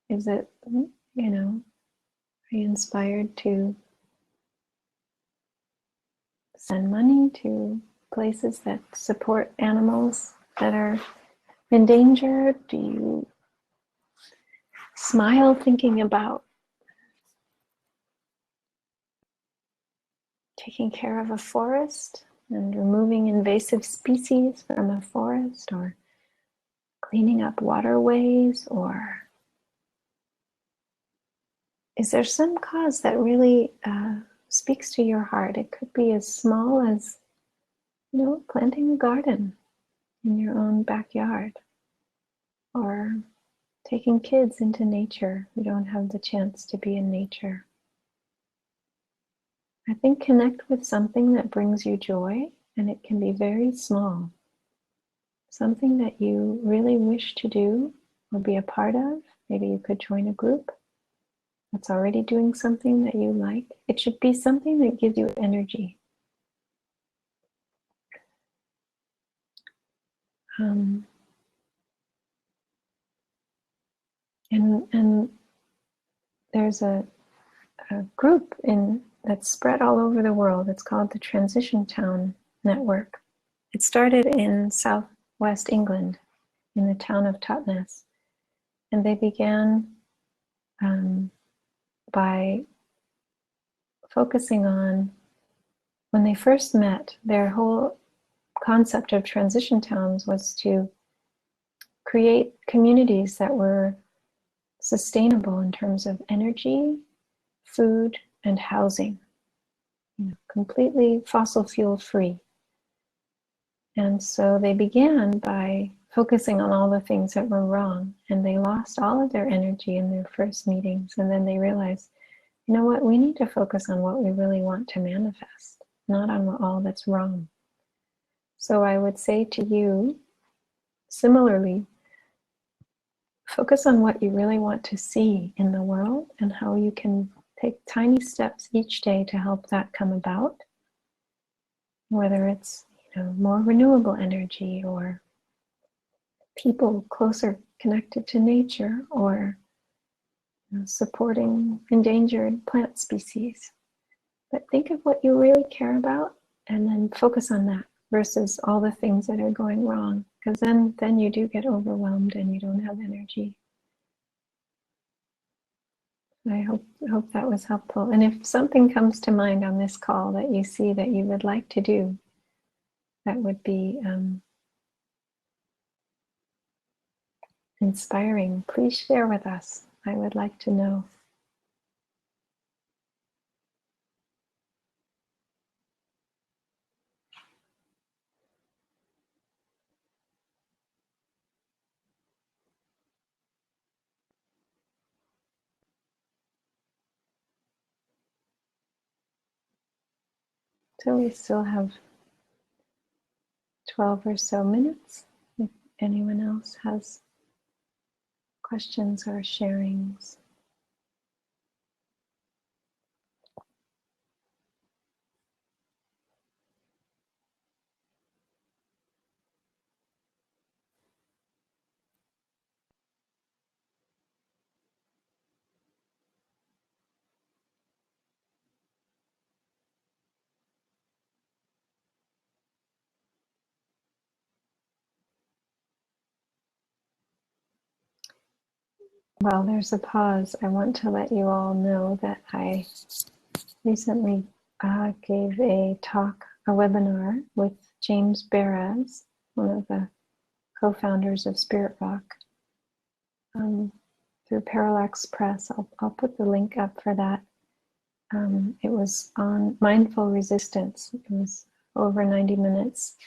Is it, are you inspired to send money to places that support animals that are endangered? Do you smile thinking about taking care of a forest and removing invasive species from a forest, or cleaning up waterways? Or is there some cause that really speaks to your heart? It could be as small as, planting a garden in your own backyard, or taking kids into nature who don't have the chance to be in nature. I think connect with something that brings you joy, and it can be very small. Something that you really wish to do or be a part of. Maybe you could join a group that's already doing something that you like. It should be something that gives you energy. And there's a group that's spread all over the world. It's called the Transition Town Network. It started in southwest England, in the town of Totnes, and they began by focusing on, when they first met, their whole concept of transition towns was to create communities that were sustainable in terms of energy, food, and housing, completely fossil fuel free. And so they began by focusing on all the things that were wrong, and they lost all of their energy in their first meetings. And then they realized, you know what, we need to focus on what we really want to manifest, not on all that's wrong. So I would say to you, similarly, focus on what you really want to see in the world and how you can take tiny steps each day to help that come about. Whether it's more renewable energy, or people closer connected to nature, or supporting endangered plant species. But think of what you really care about and then focus on that versus all the things that are going wrong, because then you do get overwhelmed and you don't have energy. I hope that was helpful. And if something comes to mind on this call that you see that you would like to do, that would be inspiring, please share with us. I would like to know. So we still have 12 or so minutes. If anyone else has questions or sharings. While there's a pause, I want to let you all know that I recently gave a talk, a webinar with James Beres, one of the co-founders of Spirit Rock, through Parallax Press. I'll put the link up for that. It was on mindful resistance. It was over 90 minutes.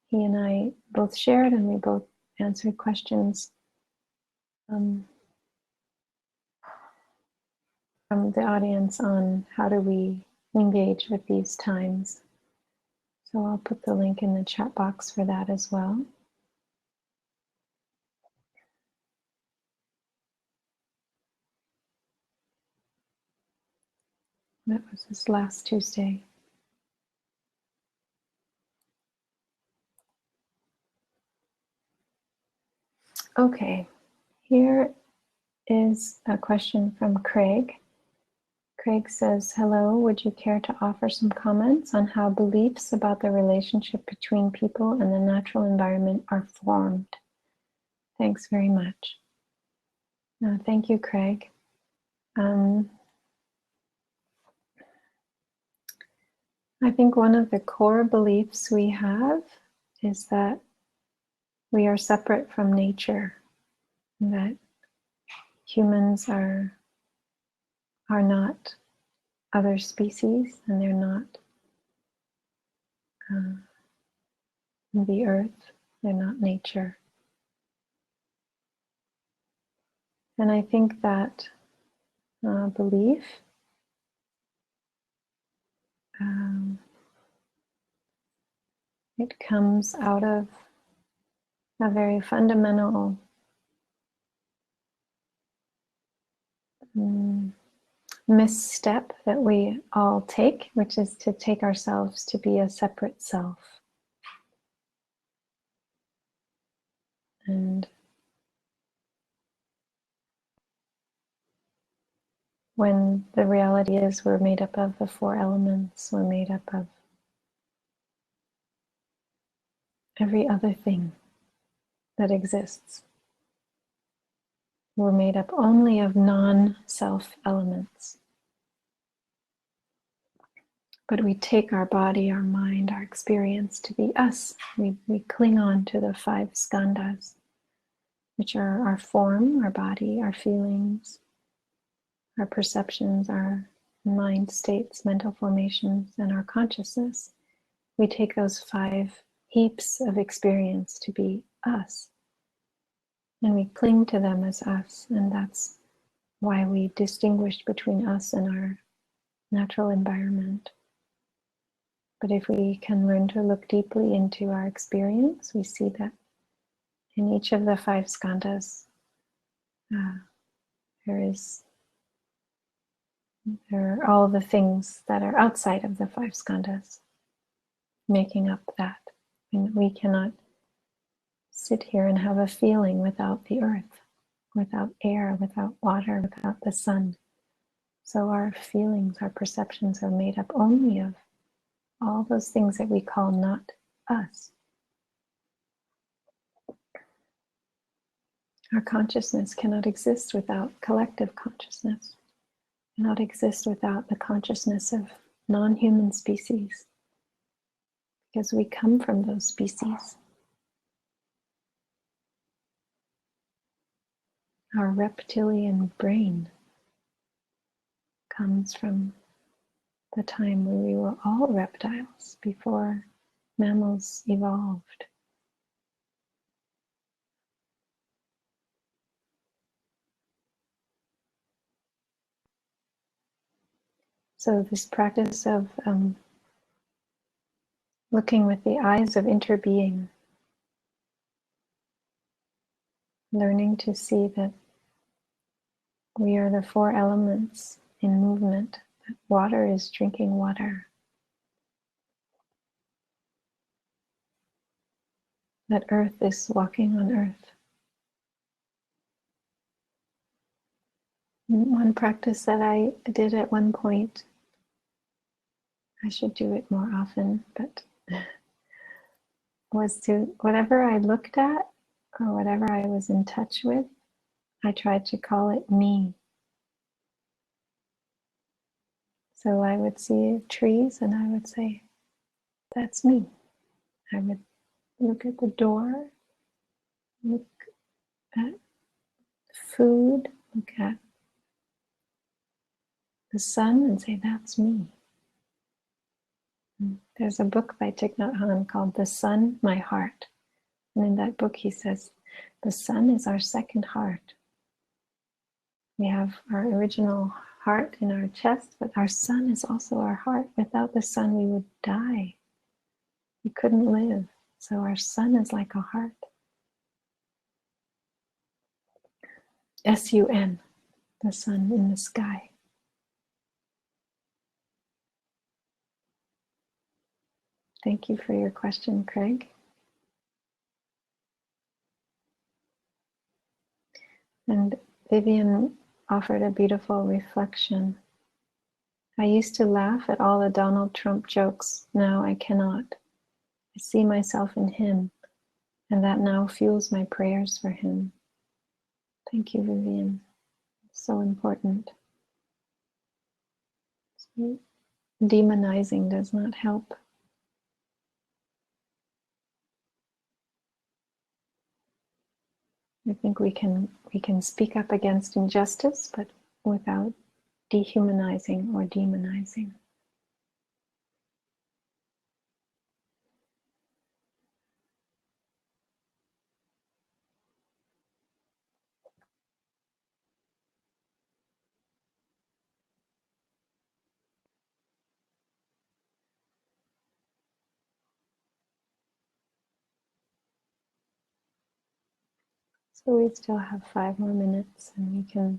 He and I both shared, and we both answered questions from the audience on how do we engage with these times. So I'll put the link in the chat box for that as well. That was this last Tuesday. Okay, here is a question from Craig. Craig says, hello, would you care to offer some comments on how beliefs about the relationship between people and the natural environment are formed? Thanks very much. Thank you, Craig. I think one of the core beliefs we have is that we are separate from nature, and that humans are not other species, and they're not the earth, they're not nature. And I think that belief it comes out of a very fundamental misstep that we all take, which is to take ourselves to be a separate self. And when the reality is we're made up of the 4 elements, we're made up of every other thing that exists. We're made up only of non-self elements. But we take our body, our mind, our experience to be us. We cling on to the 5 skandhas, which are our form, our body, our feelings, our perceptions, our mind states, mental formations, and our consciousness. We take those 5 heaps of experience to be us. And we cling to them as us. And that's why we distinguish between us and our natural environment. But if we can learn to look deeply into our experience, we see that in each of the 5 skandhas, there are all the things that are outside of the 5 skandhas, making up that. And we cannot sit here and have a feeling without the earth, without air, without water, without the sun. So our feelings, our perceptions are made up only of all those things that we call not us. Our consciousness cannot exist without collective consciousness, cannot exist without the consciousness of non-human species, because we come from those species. Our reptilian brain comes from the time when we were all reptiles before mammals evolved. So this practice of looking with the eyes of interbeing, learning to see that we are the 4 elements in movement, that water is drinking water, that earth is walking on earth. One practice that I did at one point, I should do it more often, but was to, whatever I looked at or whatever I was in touch with, I tried to call it me. So I would see trees and I would say, that's me. I would look at the door, look at food, look at the sun and say, that's me. There's a book by Thich Nhat Hanh called The Sun, My Heart. And in that book he says, the sun is our second heart. We have our original heart in our chest, but our sun is also our heart. Without the sun we would die. We couldn't live. So our sun is like a heart. S-U-N, the sun in the sky. Thank you for your question, Craig. And Vivian offered a beautiful reflection. I used to laugh at all the Donald Trump jokes. Now I cannot. I see myself in him, and that now fuels my prayers for him. Thank you, Vivian. It's so important. Demonizing does not help. I think we can speak up against injustice, but without dehumanizing or demonizing. So we still have 5 more minutes and we can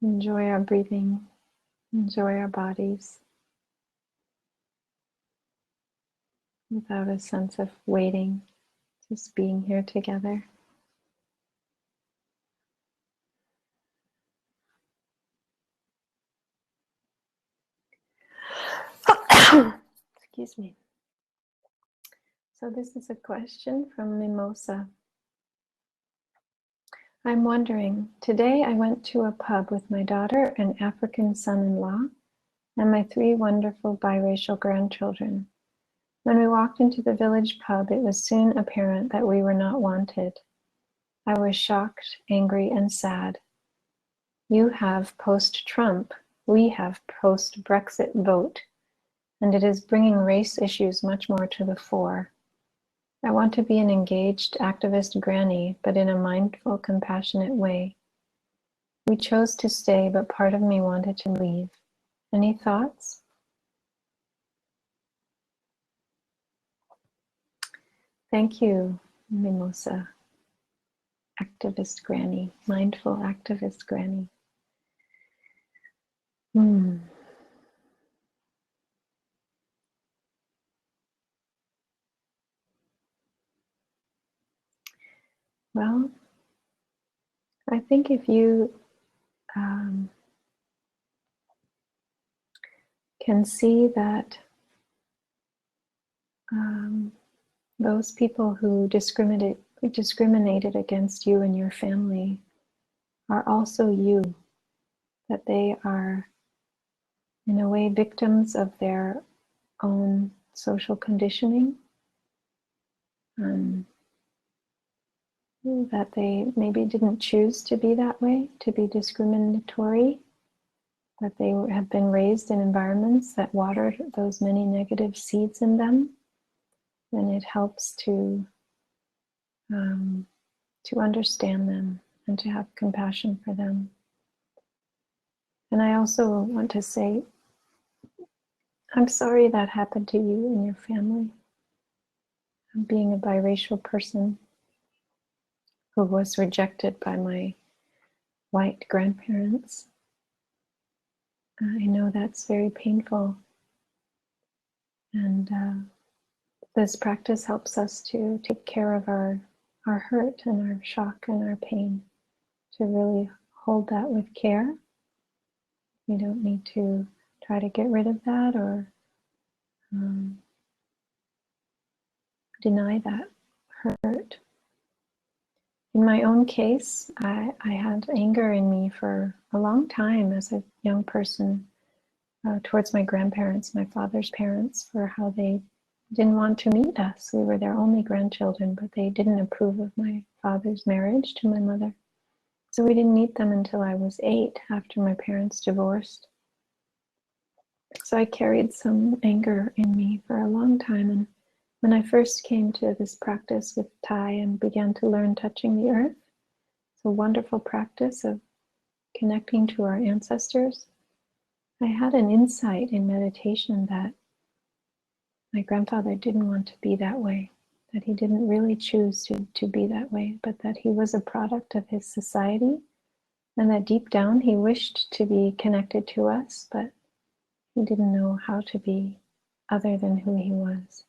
enjoy our breathing, enjoy our bodies without a sense of waiting just being here together. Excuse me. So this is a question from Mimosa. I'm wondering, today I went to a pub with my daughter and African son-in-law and my 3 wonderful biracial grandchildren. When we walked into the village pub, it was soon apparent that we were not wanted. I was shocked, angry, and sad. You have post-Trump, we have post-Brexit vote, and it is bringing race issues much more to the fore. I want to be an engaged activist granny, but in a mindful, compassionate way. We chose to stay, but part of me wanted to leave. Any thoughts? Thank you, Mimosa. Activist granny, mindful activist granny. Well, I think if you can see that those people who discriminated against you and your family are also you, that they are in a way victims of their own social conditioning, that they maybe didn't choose to be that way, to be discriminatory, that they have been raised in environments that watered those many negative seeds in them, then it helps to understand them and to have compassion for them. And I also want to say, I'm sorry that happened to you and your family. Being a biracial person who was rejected by my white grandparents, I know that's very painful. And this practice helps us to take care of our hurt and our shock and our pain, to really hold that with care. We don't need to try to get rid of that or deny that hurt. In my own case, I had anger in me for a long time as a young person towards my grandparents, my father's parents, for how they didn't want to meet us. We were their only grandchildren, but they didn't approve of my father's marriage to my mother. So we didn't meet them until I was 8, after my parents divorced. So I carried some anger in me for a long time. And when I first came to this practice with Thai and began to learn touching the earth, it's a wonderful practice of connecting to our ancestors. I had an insight in meditation that my grandfather didn't want to be that way, that he didn't really choose to be that way, but that he was a product of his society, and that deep down he wished to be connected to us, but he didn't know how to be other than who he was.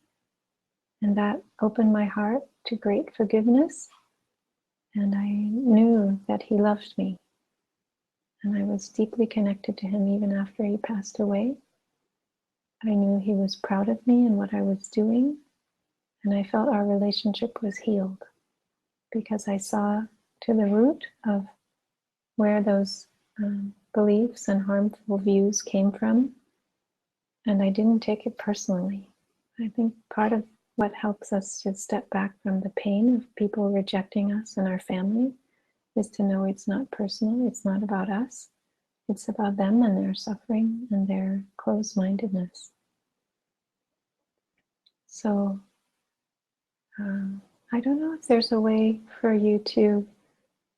And that opened my heart to great forgiveness, and I knew that he loved me. And I was deeply connected to him even after he passed away. I knew he was proud of me and what I was doing, and I felt our relationship was healed because I saw to the root of where those beliefs and harmful views came from, and I didn't take it personally. I think part of what helps us to step back from the pain of people rejecting us and our family is to know it's not personal, it's not about us, it's about them and their suffering and their closed-mindedness. So I don't know if there's a way for you to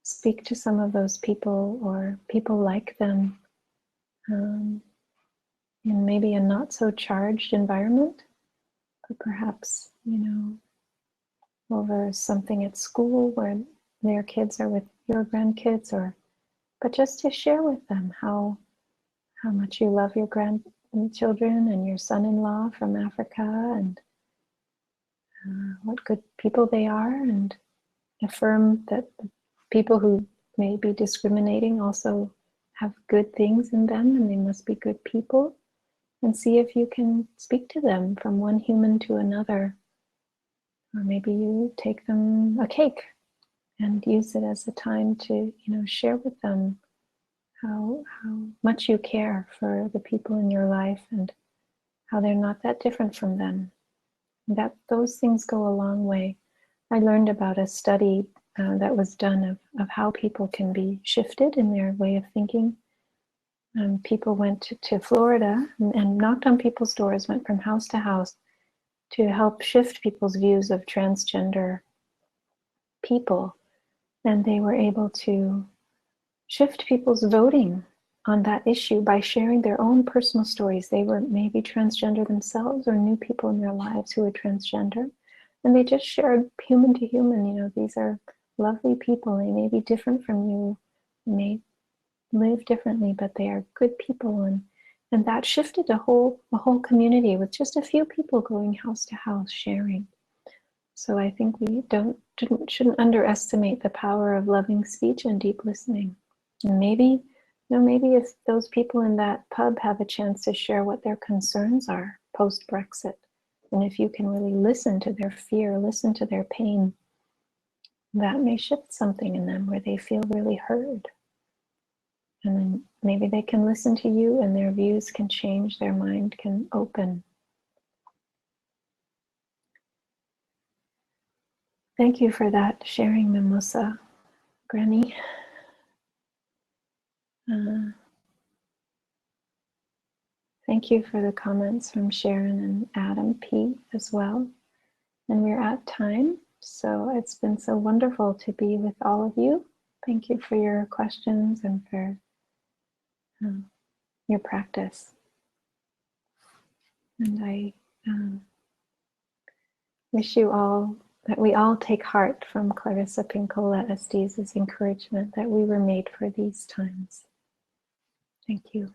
speak to some of those people or people like them in maybe a not so charged environment, but perhaps, over something at school where their kids are with your grandkids, but just to share with them how much you love your grandchildren and your son-in-law from Africa, and what good people they are, and affirm that the people who may be discriminating also have good things in them and they must be good people, and see if you can speak to them from one human to another. Or maybe you take them a cake and use it as a time to, share with them how much you care for the people in your life and how they're not that different from them. That those things go a long way. I learned about a study that was done of how people can be shifted in their way of thinking. People went to Florida and knocked on people's doors, went from house to house to help shift people's views of transgender people. And they were able to shift people's voting on that issue by sharing their own personal stories. They were maybe transgender themselves or knew people in their lives who were transgender. And they just shared human to human, these are lovely people. They may be different from you, they may live differently, but they are good people. And that shifted a whole community with just a few people going house to house sharing. So I think we shouldn't underestimate the power of loving speech and deep listening. And maybe if those people in that pub have a chance to share what their concerns are post-Brexit, and if you can really listen to their fear, listen to their pain, that may shift something in them where they feel really heard. And then maybe they can listen to you and their views can change, their mind can open. Thank you for that sharing, Mimosa, Granny. Thank you for the comments from Sharon and Adam P. as well. And we're at time, so it's been so wonderful to be with all of you. Thank you for your questions and for your practice. And I wish you all that we all take heart from Clarissa Pinkola Estes' encouragement that we were made for these times. Thank you.